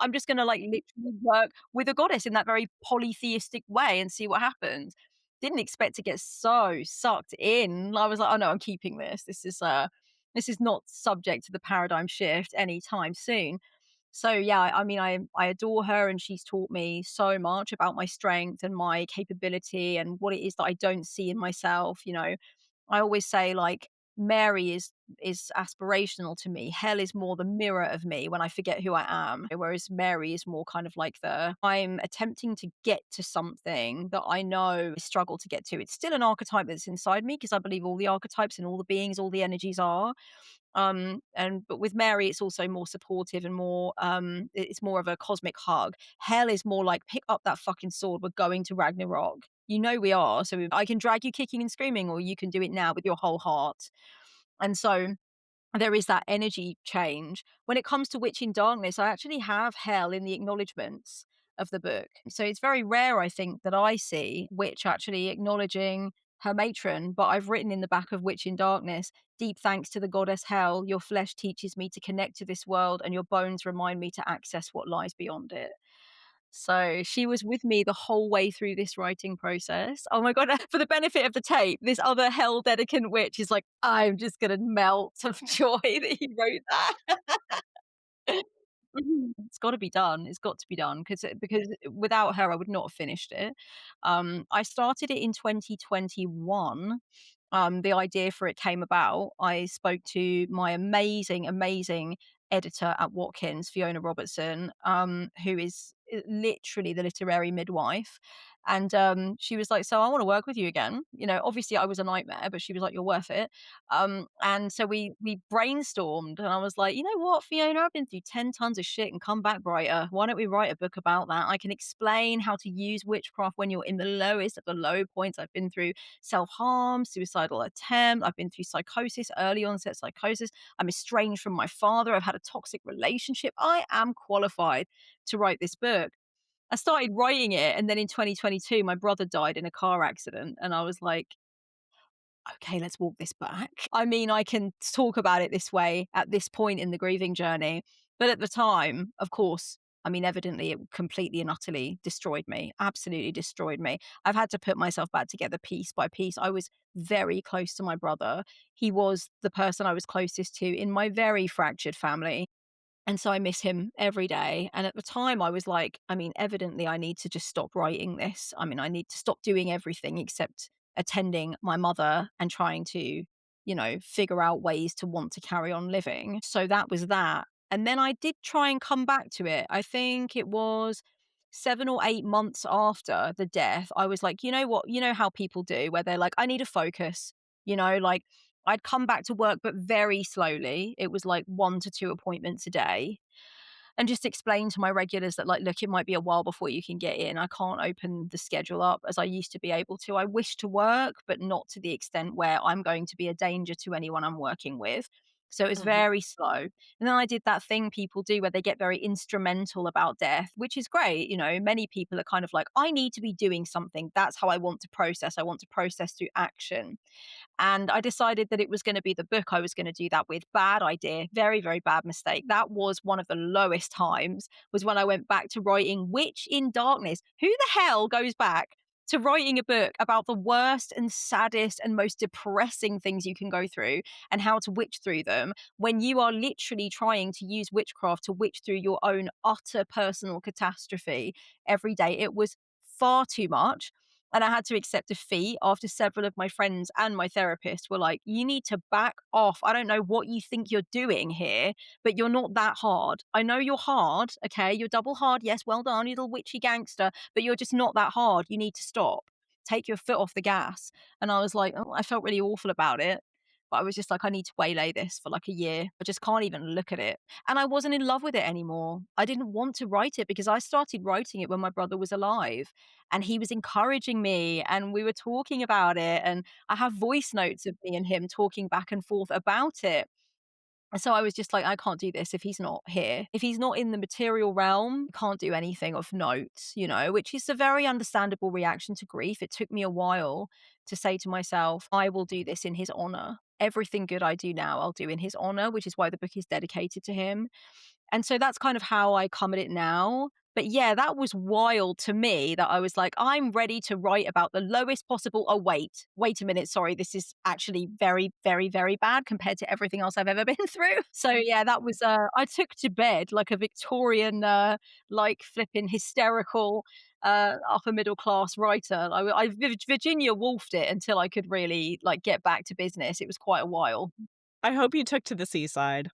I'm just going to like literally work with a goddess in that very polytheistic way and see what happens. Didn't expect to get so sucked in. I was like, oh no, I'm keeping this. This is not subject to the paradigm shift anytime soon. So yeah, I mean, I adore her, and she's taught me so much about my strength and my capability and what it is that I don't see in myself. I always say like Mary is aspirational to me. Hell is more the mirror of me when I forget who I am, whereas Mary is more kind of like the I'm attempting to get to something that I know I struggle to get to. It's still an archetype that's inside me because I believe all the archetypes and all the beings, all the energies are. And but with Mary, it's also more supportive and more it's more of a cosmic hug. Hell is more like pick up that fucking sword. We're going to Ragnarok. You know we are. So I can drag you kicking and screaming, or you can do it now with your whole heart. And so there is that energy change. When it comes to Witch in Darkness, I actually have hell in the acknowledgements of the book. So it's very rare, I think, that I see Witch actually acknowledging her matron. But I've written in the back of Witch in Darkness, deep thanks to the goddess Hel, your flesh teaches me to connect to this world, and your bones remind me to access what lies beyond it. So she was with me the whole way through this writing process. Oh my God. For the benefit of the tape, this other hell dedicant witch is like, I'm just going to melt of joy that he wrote that. It's got to be done. It's got to be done because without her, I would not have finished it. I started it in 2021. The idea for it came about. I spoke to my amazing, amazing editor at Watkins, Fiona Robertson, who is literally the literary midwife. And she was like, "So I want to work with you again." Obviously I was a nightmare, but she was like, "You're worth it." And so we brainstormed, and I was like, "You know what, Fiona? I've been through 10 tons of shit and come back brighter. Why don't we write a book about that? I can explain how to use witchcraft when you're in the lowest of the low points. I've been through self-harm, suicidal attempt. I've been through psychosis, early onset psychosis. I'm estranged from my father. I've had a toxic relationship. I am qualified to write this book." I started writing it, and then in 2022, my brother died in a car accident, and I was like, "Okay, let's walk this back." I mean, I can talk about it this way at this point in the grieving journey, but at the time, of course, I mean, evidently, it completely and utterly destroyed me, absolutely destroyed me. I've had to put myself back together piece by piece. I was very close to my brother. He was the person I was closest to in my very fractured family. And so I miss him every day. And at the time, I was like, I mean, evidently, I need to just stop writing this. I mean, I need to stop doing everything except attending my mother and trying to, figure out ways to want to carry on living. So that was that. And then I did try and come back to it. I think it was 7 or 8 months after the death. I was like, you know what? You know how people do, where they're like, I need a focus, like I'd come back to work, but very slowly. It was like 1 to 2 appointments a day. And just explain to my regulars that, like, look, it might be a while before you can get in. I can't open the schedule up as I used to be able to. I wish to work, but not to the extent where I'm going to be a danger to anyone I'm working with. So it was Mhm. very slow. And then I did that thing people do where they get very instrumental about death, which is great. Many people are kind of like, I need to be doing something. That's how I want to process. I want to process through action. And I decided that it was going to be the book I was going to do that with. Bad idea. Very, very bad mistake. That was one of the lowest times, was when I went back to writing Witch in Darkness. Who the hell goes back to writing a book about the worst and saddest and most depressing things you can go through and how to witch through them when you are literally trying to use witchcraft to witch through your own utter personal catastrophe every day? It was far too much. And I had to accept a fee after several of my friends and my therapist were like, "You need to back off. I don't know what you think you're doing here, but you're not that hard. I know you're hard. Okay. You're double hard. Yes. Well done, you little witchy gangster, but you're just not that hard. You need to stop. Take your foot off the gas." And I was like, oh, I felt really awful about it. But I was just like, I need to waylay this for like a year. I just can't even look at it. And I wasn't in love with it anymore. I didn't want to write it because I started writing it when my brother was alive, and he was encouraging me, and we were talking about it, and I have voice notes of me and him talking back and forth about it. And so I was just like, I can't do this if he's not here. If he's not in the material realm, can't do anything of note, which is a very understandable reaction to grief. It took me a while to say to myself, I will do this in his honor. Everything good I do now, I'll do in his honor, which is why the book is dedicated to him. And so that's kind of how I come at it now. But yeah, that was wild to me that I was like, I'm ready to write about the lowest possible. Oh, wait a minute. Sorry. This is actually very, very, very bad compared to everything else I've ever been through. So yeah, that was, I took to bed like a Victorian, like flipping hysterical, upper middle class writer. Virginia Woolfed it until I could really like get back to business. It was quite a while. I hope you took to the seaside.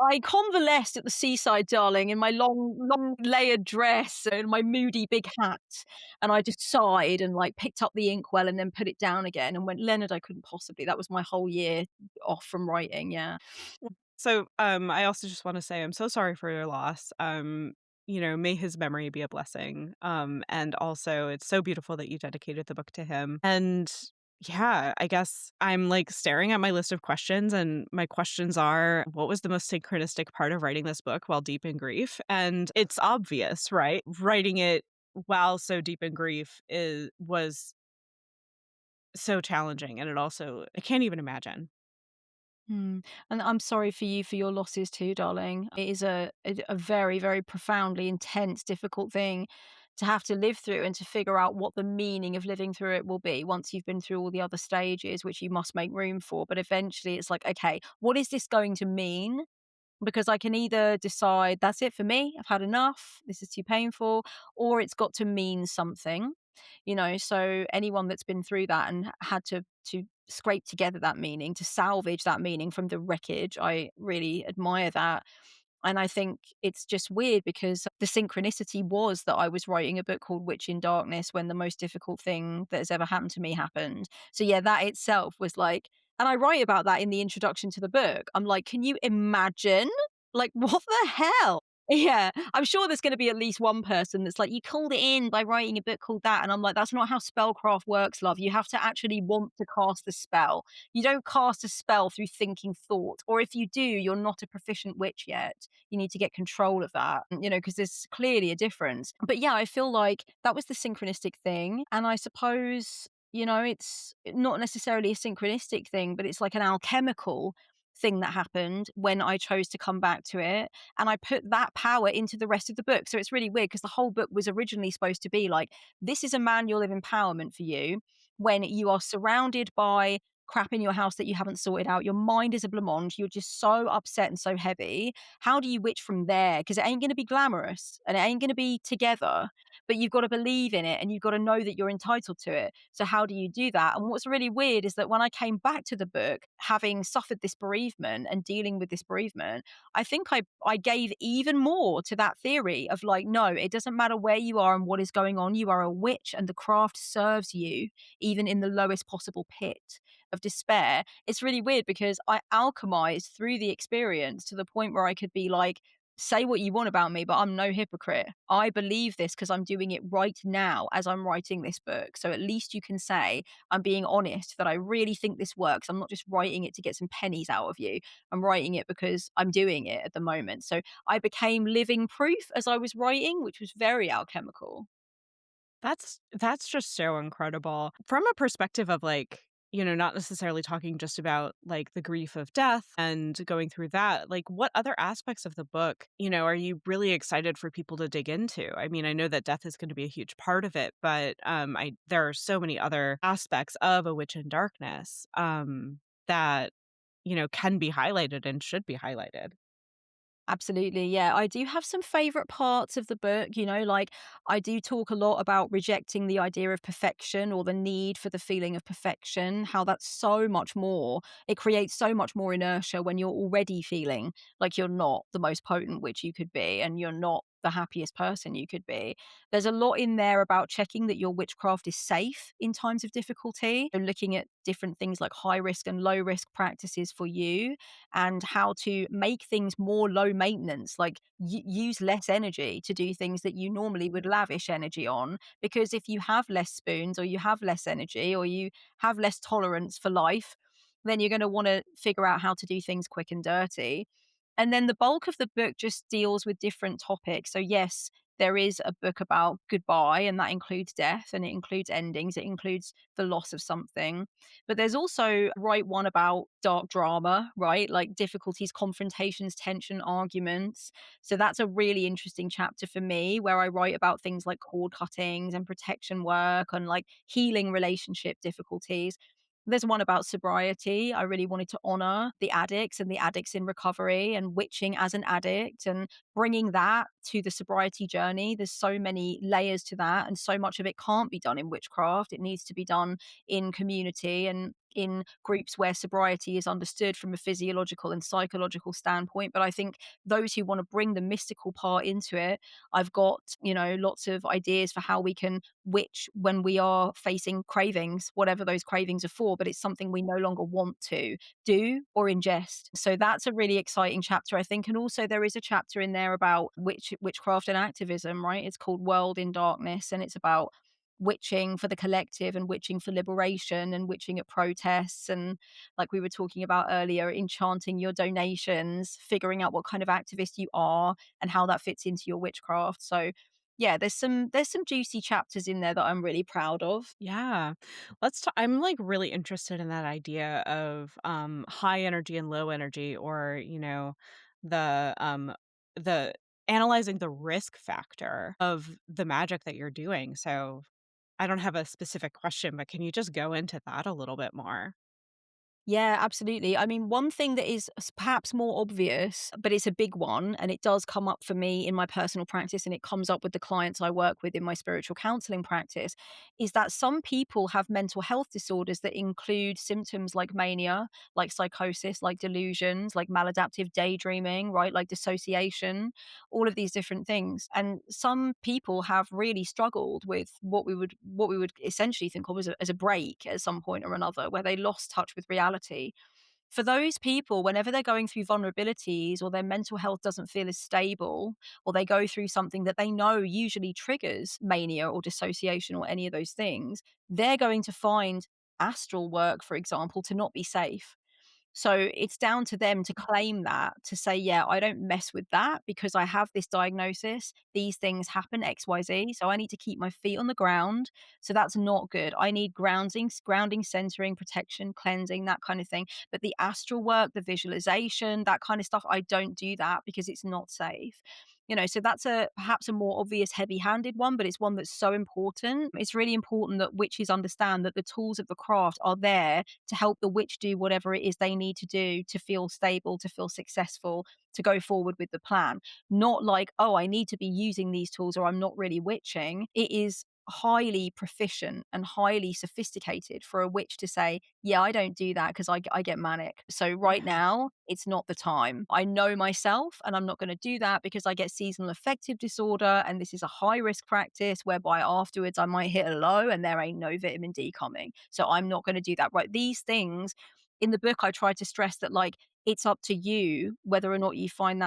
I convalesced at the seaside, darling, in my long, long layered dress and my moody big hat. And I just sighed and like picked up the inkwell and then put it down again and went, Leonard, I couldn't possibly. That was my whole year off from writing. Yeah. So, I also just wanna say I'm so sorry for your loss. May his memory be a blessing. And also it's so beautiful that you dedicated the book to him. And yeah, I guess I'm like staring at my list of questions, and my questions are, what was the most synchronistic part of writing this book while deep in grief? And it's obvious, right? Writing it while so deep in grief was so challenging, and I can't even imagine. Mm. And I'm sorry for you for your losses too, darling. It is a very, very profoundly intense, difficult thing to have to live through and to figure out what the meaning of living through it will be once you've been through all the other stages, which you must make room for. But eventually it's like, okay, what is this going to mean? Because I can either decide that's it for me, I've had enough, this is too painful, or it's got to mean something. So anyone that's been through that and had to scrape together that meaning, to salvage that meaning from the wreckage, I really admire that. And I think it's just weird because the synchronicity was that I was writing a book called Witch in Darkness when the most difficult thing that has ever happened to me happened. So yeah, that itself was like, and I write about that in the introduction to the book. I'm like, can you imagine? Like, what the hell? Yeah, I'm sure there's going to be at least one person that's like, you called it in by writing a book called that. And I'm like, that's not how spellcraft works, love. You have to actually want to cast the spell. You don't cast a spell through thinking thought. Or if you do, you're not a proficient witch yet. You need to get control of that, because there's clearly a difference. But yeah, I feel like that was the synchronistic thing. And I suppose, it's not necessarily a synchronistic thing, but it's like an alchemical thing that happened when I chose to come back to it. And I put that power into the rest of the book. So it's really weird because the whole book was originally supposed to be like, this is a manual of empowerment for you when you are surrounded by crap in your house that you haven't sorted out. Your mind is a blancmange. You're just so upset and so heavy. How do you witch from there? Because it ain't going to be glamorous and it ain't going to be together, but you've got to believe in it and you've got to know that you're entitled to it. So, how do you do that? And what's really weird is that when I came back to the book, having suffered this bereavement and dealing with this bereavement, I think I gave even more to that theory of like, no, it doesn't matter where you are and what is going on. You are a witch and the craft serves you even in the lowest possible pit of despair. It's really weird because I alchemized through the experience to the point where I could be like, say what you want about me, but I'm no hypocrite. I believe this because I'm doing it right now as I'm writing this book. So at least you can say I'm being honest, that I really think this works. I'm not just writing it to get some pennies out of you. I'm writing it because I'm doing it at the moment. So I became living proof as I was writing, which was very alchemical. That's just so incredible. From a perspective of like, not necessarily talking just about like the grief of death and going through that, like what other aspects of the book, are you really excited for people to dig into? I mean, I know that death is going to be a huge part of it, but I there are so many other aspects of A Witch in Darkness that, can be highlighted and should be highlighted. Absolutely. Yeah. I do have some favorite parts of the book, like I do talk a lot about rejecting the idea of perfection or the need for the feeling of perfection, how that's so much more. It creates so much more inertia when you're already feeling like you're not the most potent witch you could be and you're not the happiest person you could be. There's a lot in there about checking that your witchcraft is safe in times of difficulty, and looking at different things like high risk and low risk practices for you and how to make things more low maintenance, like use less energy to do things that you normally would lavish energy on. Because if you have less spoons or you have less energy or you have less tolerance for life, then you're going to want to figure out how to do things quick and dirty. And then the bulk of the book just deals with different topics. So, yes, there is a book about goodbye, and that includes death and it includes endings, it includes the loss of something. But there's also write one about dark drama, right? Like difficulties, confrontations, tension, arguments. So that's a really interesting chapter for me where I write about things like cord cuttings and protection work and like healing relationship difficulties. There's one about sobriety. I really wanted to honor the addicts and the addicts in recovery and witching as an addict and bringing that to the sobriety journey. There's so many layers to that, and so much of it can't be done in witchcraft. It needs to be done in community and in groups where sobriety is understood from a physiological and psychological standpoint. But I think those who want to bring the mystical part into it, I've got, lots of ideas for how we can witch when we are facing cravings, whatever those cravings are for, but it's something we no longer want to do or ingest. So that's a really exciting chapter, I think. And also there is a chapter in there about witchcraft and activism, right? It's called World in Darkness, and it's about witching for the collective and witching for liberation and witching at protests and, like we were talking about earlier, enchanting your donations, figuring out what kind of activist you are and how that fits into your witchcraft. So yeah, there's some juicy chapters in there that I'm really proud of. Yeah. I'm like really interested in that idea of high energy and low energy, or, the analyzing the risk factor of the magic that you're doing. So I don't have a specific question, but can you just go into that a little bit more? Yeah, absolutely. I mean, one thing that is perhaps more obvious, but it's a big one, and it does come up for me in my personal practice, and it comes up with the clients I work with in my spiritual counseling practice, is that some people have mental health disorders that include symptoms like mania, like psychosis, like delusions, like maladaptive daydreaming, right? Like dissociation, all of these different things. And some people have really struggled with what we would essentially think of as a break at some point or another, where they lost touch with reality. For those people, whenever they're going through vulnerabilities or their mental health doesn't feel as stable, or they go through something that they know usually triggers mania or dissociation or any of those things, they're going to find astral work, for example, to not be safe. So it's down to them to claim that, to say, yeah, I don't mess with that because I have this diagnosis. These things happen, XYZ. So I need to keep my feet on the ground. So that's not good. I need grounding, centering, protection, cleansing, that kind of thing. But the astral work, the visualization, that kind of stuff, I don't do that because it's not safe. So that's a perhaps a more obvious heavy-handed one, but it's one that's so important. It's really important that witches understand that the tools of the craft are there to help the witch do whatever it is they need to do to feel stable, to feel successful, to go forward with the plan. Not like, oh, I need to be using these tools or I'm not really witching. It is highly proficient and highly sophisticated for a witch to say, yeah, I don't do that because I get manic. So right now, it's not the time. I know myself and I'm not going to do that because I get seasonal affective disorder. And this is a high risk practice whereby afterwards I might hit a low and there ain't no vitamin D coming. So I'm not going to do that. Right. These things in the book, I try to stress that, like, it's up to you whether or not you find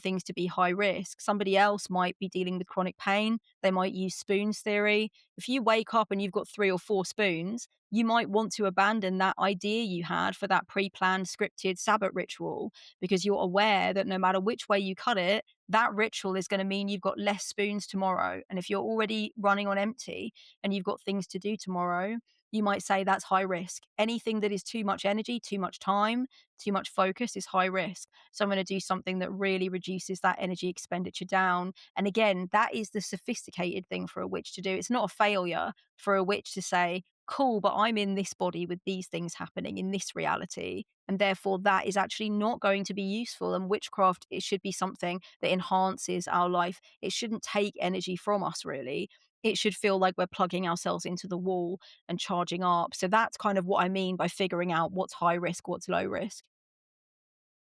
things to be high risk. Somebody else might be dealing with chronic pain. They might use spoons theory. If you wake up and you've got 3 or 4 spoons, you might want to abandon that idea you had for that pre-planned scripted Sabbath ritual because you're aware that no matter which way you cut it, that ritual is going to mean you've got less spoons tomorrow. And if you're already running on empty and you've got things to do tomorrow, you might say that's high risk. Anything that is too much energy, too much time, too much focus is high risk. So I'm going to do something that really reduces that energy expenditure down. And again, that is the sophisticated thing for a witch to do. It's not a failure for a witch to say, cool, but I'm in this body with these things happening in this reality. And therefore, that is actually not going to be useful. And witchcraft, it should be something that enhances our life. It shouldn't take energy from us, really. It should feel like we're plugging ourselves into the wall and charging up. So that's kind of what I mean by figuring out what's high risk, what's low risk.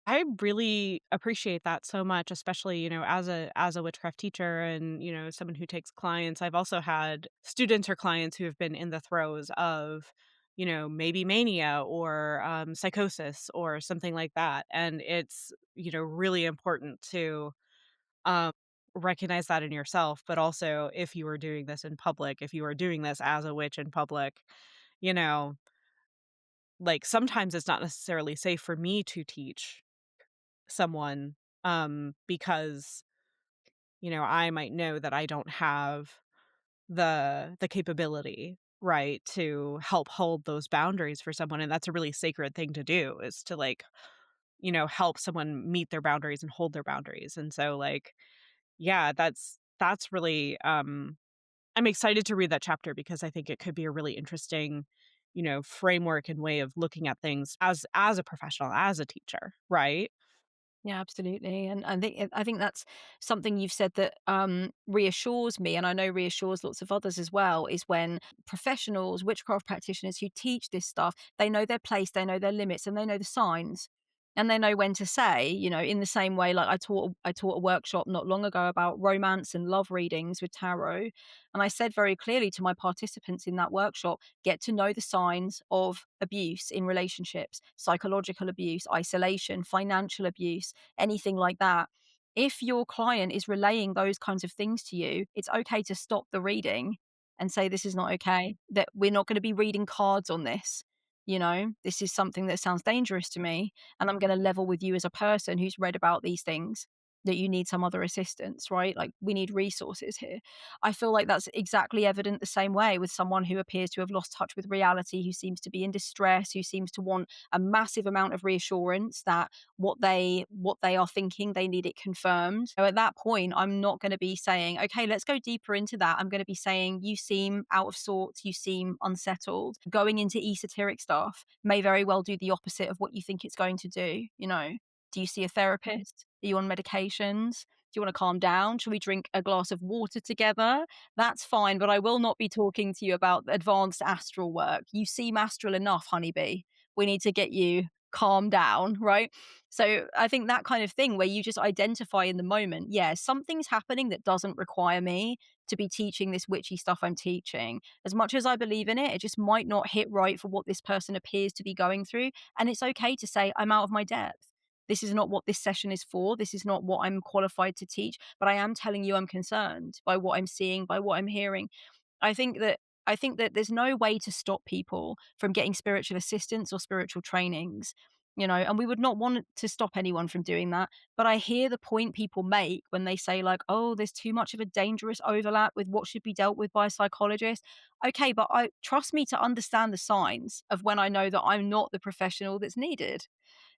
I really appreciate that so much, especially, as a witchcraft teacher and, someone who takes clients. I've also had students or clients who have been in the throes of, maybe mania or psychosis or something like that. And it's, really important to um, recognize that in yourself, but also if you are doing this in public, if you are doing this as a witch in public, you know, like sometimes it's not necessarily safe for me to teach someone, because, I might know that I don't have the capability, right, to help hold those boundaries for someone, and that's a really sacred thing to do is to, like, help someone meet their boundaries and hold their boundaries, and so, like, yeah, that's really, I'm excited to read that chapter because I think it could be a really interesting, framework and way of looking at things as a professional, as a teacher, right? Yeah, absolutely. And I think that's something you've said that reassures me, and I know reassures lots of others as well, is when professionals, witchcraft practitioners who teach this stuff, they know their place, they know their limits, and they know the signs. And they know when to say, in the same way, like I taught a workshop not long ago about romance and love readings with tarot. And I said very clearly to my participants in that workshop, get to know the signs of abuse in relationships, psychological abuse, isolation, financial abuse, anything like that. If your client is relaying those kinds of things to you, it's okay to stop the reading and say, this is not okay, that we're not going to be reading cards on this. This is something that sounds dangerous to me, and I'm going to level with you as a person who's read about these things. that you need some other assistance, right? Like, we need resources here. I feel like that's exactly evident the same way with someone who appears to have lost touch with reality, who seems to be in distress, who seems to want a massive amount of reassurance that what they are thinking, they need it confirmed. So at that point, I'm not going to be saying, okay, let's go deeper into that. I'm going to be saying, you seem out of sorts, you seem unsettled. Going into esoteric stuff may very well do the opposite of what you think it's going to do, you know. Do you see a therapist? Are you on medications? Do you want to calm down? Shall we drink a glass of water together? That's fine, but I will not be talking to you about advanced astral work. You seem astral enough, honeybee. We need to get you calm down, right? So I think that kind of thing where you just identify in the moment, yeah, something's happening that doesn't require me to be teaching this witchy stuff I'm teaching. As much as I believe in it, it just might not hit right for what this person appears to be going through. And it's okay to say, I'm out of my depth. This is not what this session is for. This is not what I'm qualified to teach, but I am telling you I'm concerned by what I'm seeing, by what I'm hearing. I think that I think that there's no way to stop people from getting spiritual assistance or spiritual trainings, you know, and we would not want to stop anyone from doing that. But I hear the point people make when they say, like, oh, there's too much of a dangerous overlap with what should be dealt with by a psychologist. Okay, but I trust me to understand the signs of when I know that I'm not the professional that's needed.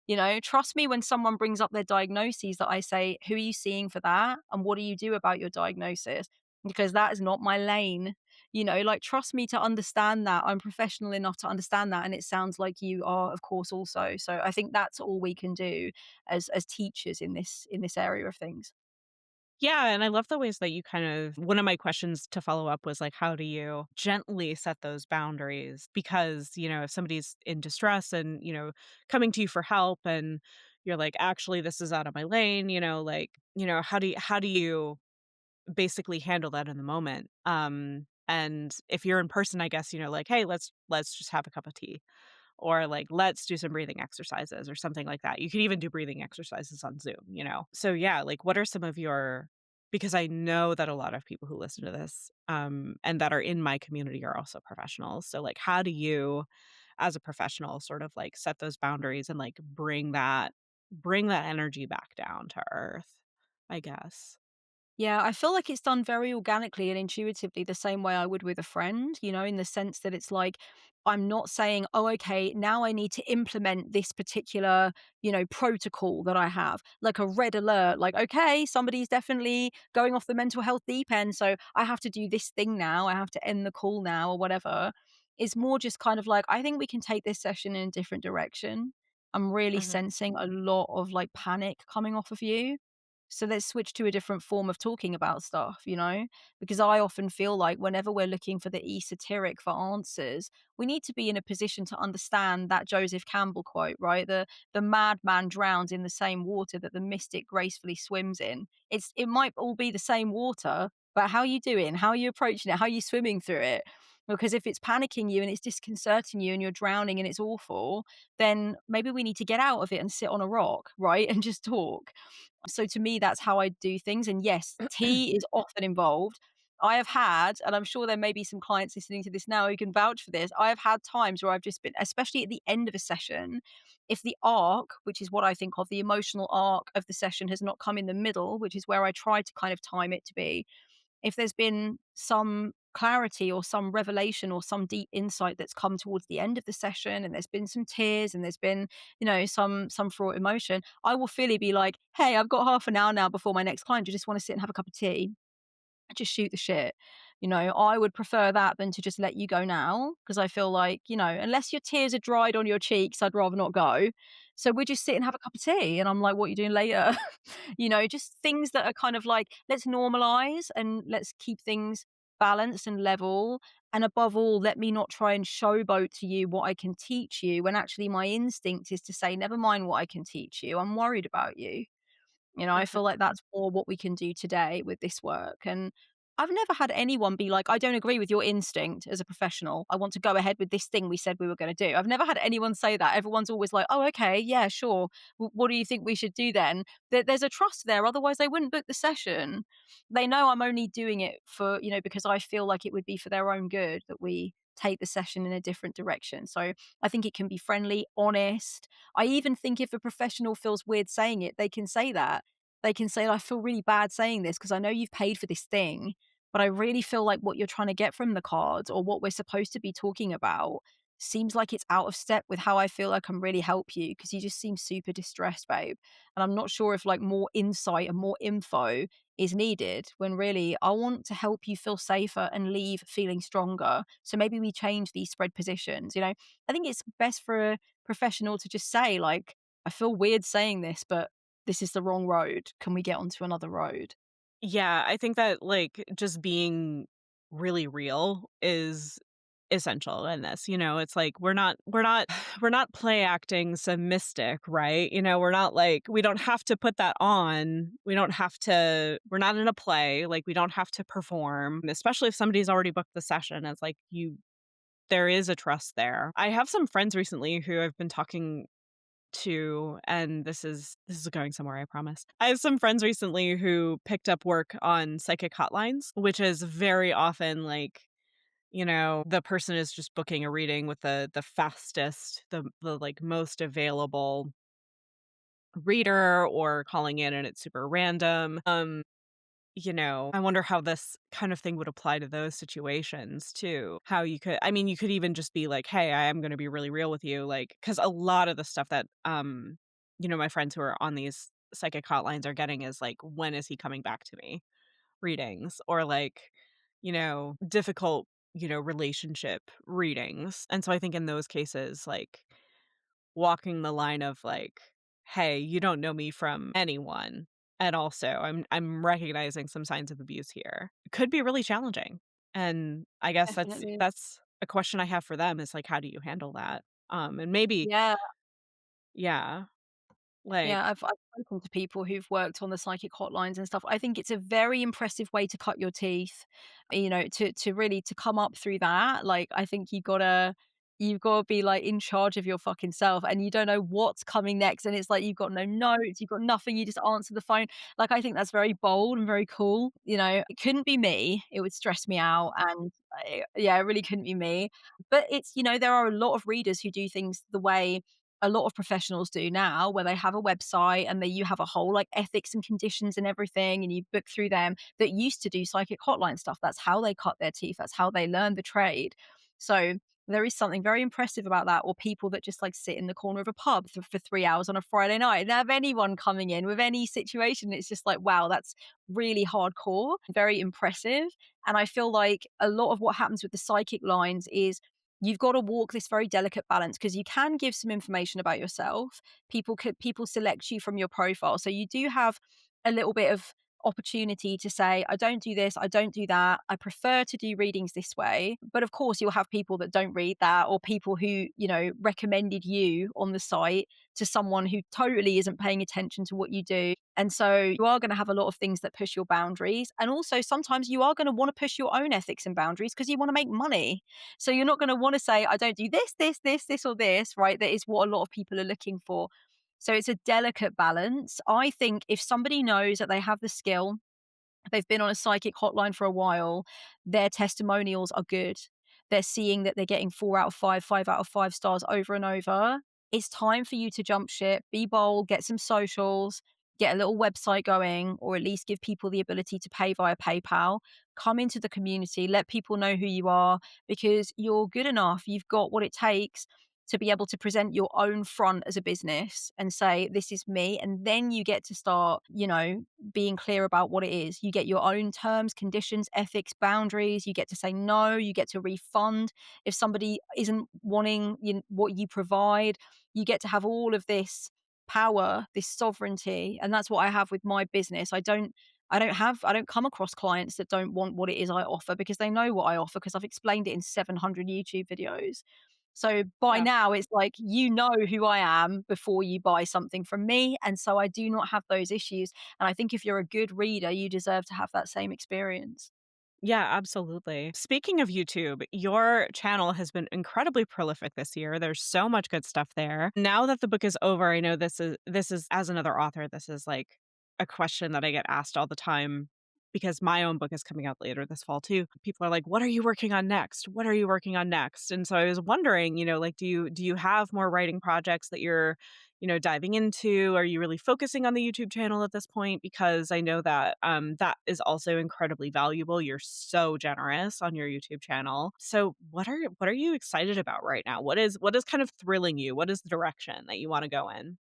You know, trust me when someone brings up their diagnoses that I say, who are you seeing for that? And what do you do about your diagnosis? Because that is not my lane. You know, like, trust me to understand that. I'm professional enough to understand that. And it sounds like you are, of course, also. So I think that's all we can do as teachers in this area of things. Yeah, and I love the ways that you kind of one of my questions to follow up was like, how do you gently set those boundaries? Because, if somebody's in distress and, coming to you for help and you're like, actually, this is out of my lane, how do you basically handle that in the moment? And if you're in person, I guess, like, hey, let's just have a cup of tea or like let's do some breathing exercises or something like that. You can even do breathing exercises on Zoom. So yeah, like what are some of your because I know that a lot of people who listen to this and that are in my community are also professionals. So like how do you as a professional sort of like set those boundaries and like bring that energy back down to earth, I guess. Yeah, I feel like it's done very organically and intuitively the same way I would with a friend, you know, in the sense that it's like, I'm not saying, oh, okay, now I need to implement this particular, protocol that I have, like a red alert, like, okay, somebody's definitely going off the mental health deep end. So I have to do this thing now. I have to end the call now or whatever. It's more just kind of like, I think we can take this session in a different direction. I'm really Mhm. sensing a lot of like panic coming off of you, so let's switch to a different form of talking about stuff, you know? Because I often feel like whenever we're looking for the esoteric for answers, we need to be in a position to understand that Joseph Campbell quote, right? The madman drowns in the same water that the mystic gracefully swims in. It might all be the same water, but how are you doing? How are you approaching it? How are you swimming through it? Because if it's panicking you and it's disconcerting you and you're drowning and it's awful, then maybe we need to get out of it and sit on a rock, right? And just talk. So to me, that's how I do things. And yes, tea is often involved. I have had, and I'm sure there may be some clients listening to this now who can vouch for this. I have had times where I've just been, especially at the end of a session, if the arc, which is what I think of, the emotional arc of the session has not come in the middle, which is where I try to kind of time it to be, if there's been some clarity or some revelation or some deep insight that's come towards the end of the session and there's been some tears and there's been, some fraught emotion, I will fully be like, hey, I've got half an hour now before my next client. Do you just want to sit and have a cup of tea? Just shoot the shit. I would prefer that than to just let you go now, because I feel like, unless your tears are dried on your cheeks, I'd rather not go. So we just sit and have a cup of tea. And I'm like, what are you doing later? Just things that are kind of like, let's normalize and let's keep things balanced and level. And above all, let me not try and showboat to you what I can teach you when actually my instinct is to say, never mind what I can teach you. I'm worried about you. I Mhm. feel like that's more what we can do today with this work. And I've never had anyone be like, I don't agree with your instinct as a professional. I want to go ahead with this thing we said we were going to do. I've never had anyone say that. Everyone's always like, oh, okay, yeah, sure. What do you think we should do then? There's a trust there. Otherwise, they wouldn't book the session. They know I'm only doing it for, because I feel like it would be for their own good that we take the session in a different direction. So I think it can be friendly, honest. I even think if a professional feels weird saying it, they can say that. they can say, I feel really bad saying this because I know you've paid for this thing, but I really feel like what you're trying to get from the cards or what we're supposed to be talking about seems like it's out of step with how I feel I can really help you because you just seem super distressed, babe. And I'm not sure if like more insight and more info is needed when really I want to help you feel safer and leave feeling stronger. So maybe we change these spread positions. I think it's best for a professional to just say, like, I feel weird saying this, but this is the wrong road. Can we get onto another road? Yeah, I think that, like, just being really real is essential in this, it's like we're not play acting some mystic, right? We're not like we don't have to put that on. We're not in a play, like we don't have to perform, especially if somebody's already booked the session. It's like there is a trust there. I have some friends recently who I've been talking to, and this is going somewhere, I promise. I have some friends recently who picked up work on psychic hotlines, which is very often like, the person is just booking a reading with the fastest, the like most available reader, or calling in and it's super random. I wonder how this kind of thing would apply to those situations too. How you could even just be like, "Hey, I am gonna be really real with you," like, because a lot of the stuff that, my friends who are on these psychic hotlines are getting is like, "When is he coming back to me?" readings, or like, difficult, relationship readings. And so I think in those cases, like, walking the line of like, "Hey, you don't know me from anyone, and also I'm recognizing some signs of abuse here," could be really challenging. And I guess Definitely. that's a question I have for them, is like, how do you handle that? And maybe Yeah. yeah, Yeah, like I've spoken to people who've worked on the psychic hotlines and stuff. I think it's a very impressive way to cut your teeth, to really to come up through that. Like, I think you've gotta be, like, in charge of your fucking self, and you don't know what's coming next, and it's like you've got no notes, you've got nothing, you just answer the phone. Like, I think that's very bold and very cool, It couldn't be me, it would stress me out, and, yeah, it really couldn't be me. But there are a lot of readers who do things the way a lot of professionals do now, where they have a website and you have a whole like ethics and conditions and everything, and you book through them, that used to do psychic hotline stuff. That's how they cut their teeth, that's how they learn the trade. So there is something very impressive about that. Or people that just like sit in the corner of a pub for 3 hours on a Friday night and have anyone coming in with any situation. It's just like, wow, that's really hardcore, very impressive. And I feel like a lot of what happens with the psychic lines is you've got to walk this very delicate balance, because you can give some information about yourself. People select you from your profile, so you do have a little bit of opportunity to say, I don't do this, I don't do that, I prefer to do readings this way. But of course you'll have people that don't read that, or people who recommended you on the site to someone who totally isn't paying attention to what you do. And so you are going to have a lot of things that push your boundaries, and also sometimes you are going to want to push your own ethics and boundaries because you want to make money. So you're not going to want to say, I don't do this, or this, right? That is what a lot of people are looking for. So it's a delicate balance. I think if somebody knows that they have the skill, they've been on a psychic hotline for a while, their testimonials are good. They're seeing that they're getting 4 out of 5, 5 out of 5 stars over and over. It's time for you to jump ship, be bold, get some socials, get a little website going, or at least give people the ability to pay via PayPal. Come into the community, let people know who you are, because you're good enough. You've got what it takes to be able to present your own front as a business and say, this is me. And then you get to start, being clear about what it is. You get your own terms, conditions, ethics, boundaries. You get to say no. You get to refund if somebody isn't wanting what you provide. You get to have all of this power, this sovereignty. And that's what I have with my business. I don't come across clients that don't want what it is I offer, because they know what I offer, because I've explained it in 700 YouTube videos. So by yeah. now it's like, who I am before you buy something from me. And so I do not have those issues. And I think if you're a good reader, you deserve to have that same experience. Yeah, absolutely. Speaking of YouTube, your channel has been incredibly prolific this year. There's so much good stuff there. Now that the book is over, I know this is as another author, this is like a question that I get asked all the time because my own book is coming out later this fall too. People are like, "What are you working on next? What are you working on next?" And so I was wondering, like, do you have more writing projects that you're, diving into? Are you really focusing on the YouTube channel at this point? Because I know that that is also incredibly valuable. You're so generous on your YouTube channel. So what are you excited about right now? What is kind of thrilling you? What is the direction that you want to go in?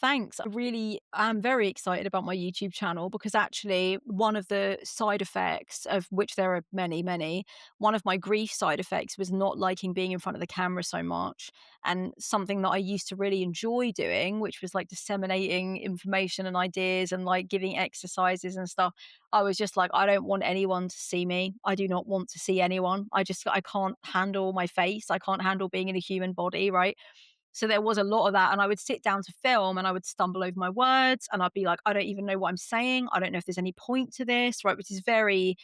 Thanks. I really am very excited about my YouTube channel because actually, one of the side effects, of which there are many, many, one of my grief side effects was not liking being in front of the camera so much. And something that I used to really enjoy doing, which was like disseminating information and ideas and like giving exercises and stuff. I was just like, I don't want anyone to see me. I do not want to see anyone. I can't handle my face. I can't handle being in a human body, right? So there was a lot of that. And I would sit down to film and I would stumble over my words and I'd be like, I don't even know what I'm saying. I don't know if there's any point to this, right? Which is very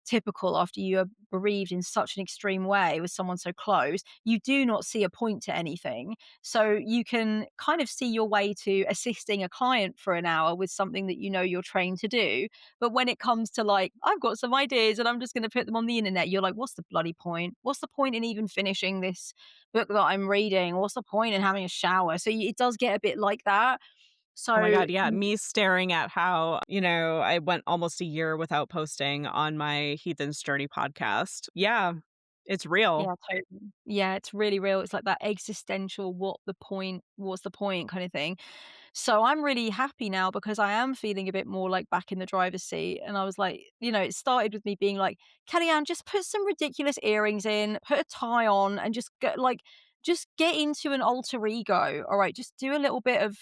typical after you are bereaved in such an extreme way with someone so close. You do not see a point to anything. So you can kind of see your way to assisting a client for an hour with something that you know you're trained to do. But when it comes to like, I've got some ideas and I'm just going to put them on the internet, you're like, what's the bloody point? What's the point in even finishing this book that I'm reading? What's the point in having a shower? So it does get a bit like that. Oh my So god, yeah, me staring at how, I went almost a year without posting on my Heathen's Journey podcast. Yeah, it's real. yeah, totally. Yeah, it's really real. It's like that existential what's the point kind of thing. So I'm really happy now because I am feeling a bit more like back in the driver's seat. And I was like, it started with me being like, Kelly-Ann, just put some ridiculous earrings in, put a tie on, and just get into an alter ego. All right, just do a little bit of,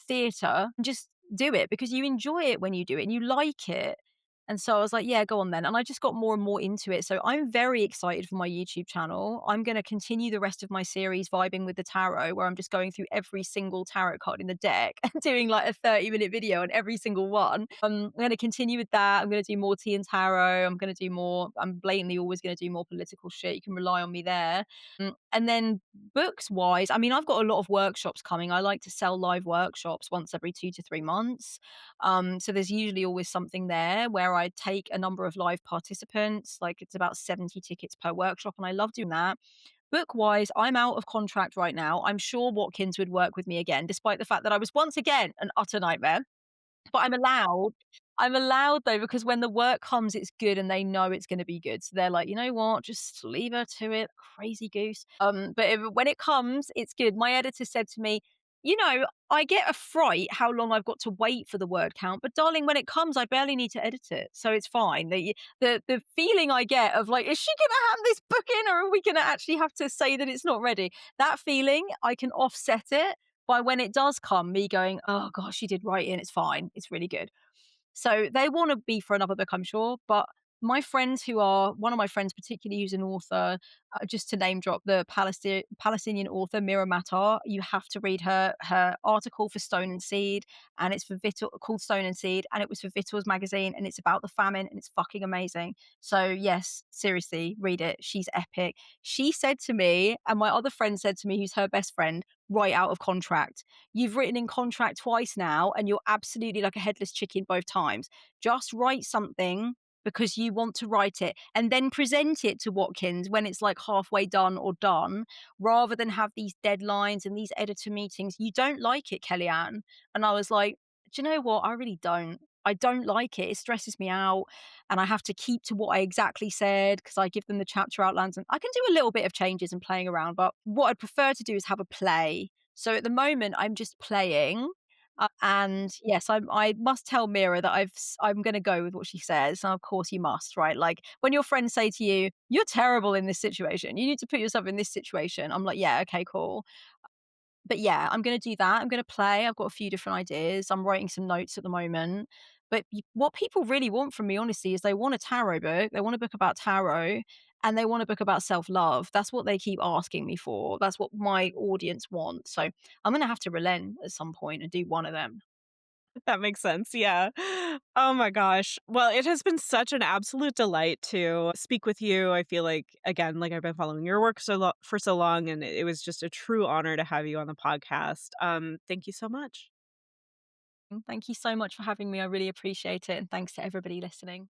theater and just do it because you enjoy it when you do it and you like it. And so I was like, yeah, go on then. And I just got more and more into it. So I'm very excited for my YouTube channel. I'm going to continue the rest of my series, Vibing with the Tarot, where I'm just going through every single tarot card in the deck and doing like a 30-minute video on every single one. I'm going to continue with that. I'm going to do more tea and tarot. I'm blatantly always going to do more political shit. You can rely on me there. And then books wise, I mean, I've got a lot of workshops coming. I like to sell live workshops once every 2 to 3 months. So there's usually always something there where I take a number of live participants, like it's about 70 tickets per workshop, and I love doing that. Book wise, I'm out of contract right now. I'm sure Watkins would work with me again, despite the fact that I was once again an utter nightmare. But I'm allowed. I'm allowed though, because when the work comes, it's good and they know it's going to be good. So they're like, you know what, just leave her to it, crazy goose. When it comes, it's good. My editor said to me, I get a fright how long I've got to wait for the word count, but darling, when it comes, I barely need to edit it, so it's fine. The feeling I get of like, is she going to hand this book in, or are we going to actually have to say that it's not ready? That feeling, I can offset it by when it does come, me going, oh gosh, you did write in, it's fine, it's really good. So they want to be for another book, I'm sure. But my friends one of my friends, particularly who's an author, just to name drop the Palestinian author Mira Matar, you have to read her article for Stone and Seed, and it's for Vital called Stone and Seed, and it was for Vital's magazine, and it's about the famine, and it's fucking amazing. So yes, seriously, read it. She's epic. She said to me, and my other friend said to me, who's her best friend, right out of contract. You've written in contract twice now, and you're absolutely like a headless chicken both times. Just write something because you want to write it and then present it to Watkins when it's like halfway done or done, rather than have these deadlines and these editor meetings. You don't like it, Kelly-Ann. And I was like, do you know what? I really don't. I don't like it. It stresses me out. And I have to keep to what I exactly said because I give them the chapter outlines and I can do a little bit of changes and playing around. But what I'd prefer to do is have a play. So at the moment, I'm just playing. And yes, I must tell Mira that I'm going to go with what she says. And of course, you must, right? Like when your friends say to you, "You're terrible in this situation. You need to put yourself in this situation." I'm like, "Yeah, okay, cool." But yeah, I'm going to do that. I'm going to play. I've got a few different ideas. I'm writing some notes at the moment. But what people really want from me, honestly, is they want a tarot book. They want a book about tarot and they want a book about self love. That's what they keep asking me for. That's what my audience wants. So I'm going to have to relent at some point and do one of them. That makes sense, yeah. Oh my gosh. Well, it has been such an absolute delight to speak with you. I feel like, again, like I've been following your work for so long, and it was just a true honor to have you on the podcast. Thank you so much. Thank you so much for having me. I really appreciate it. And thanks to everybody listening.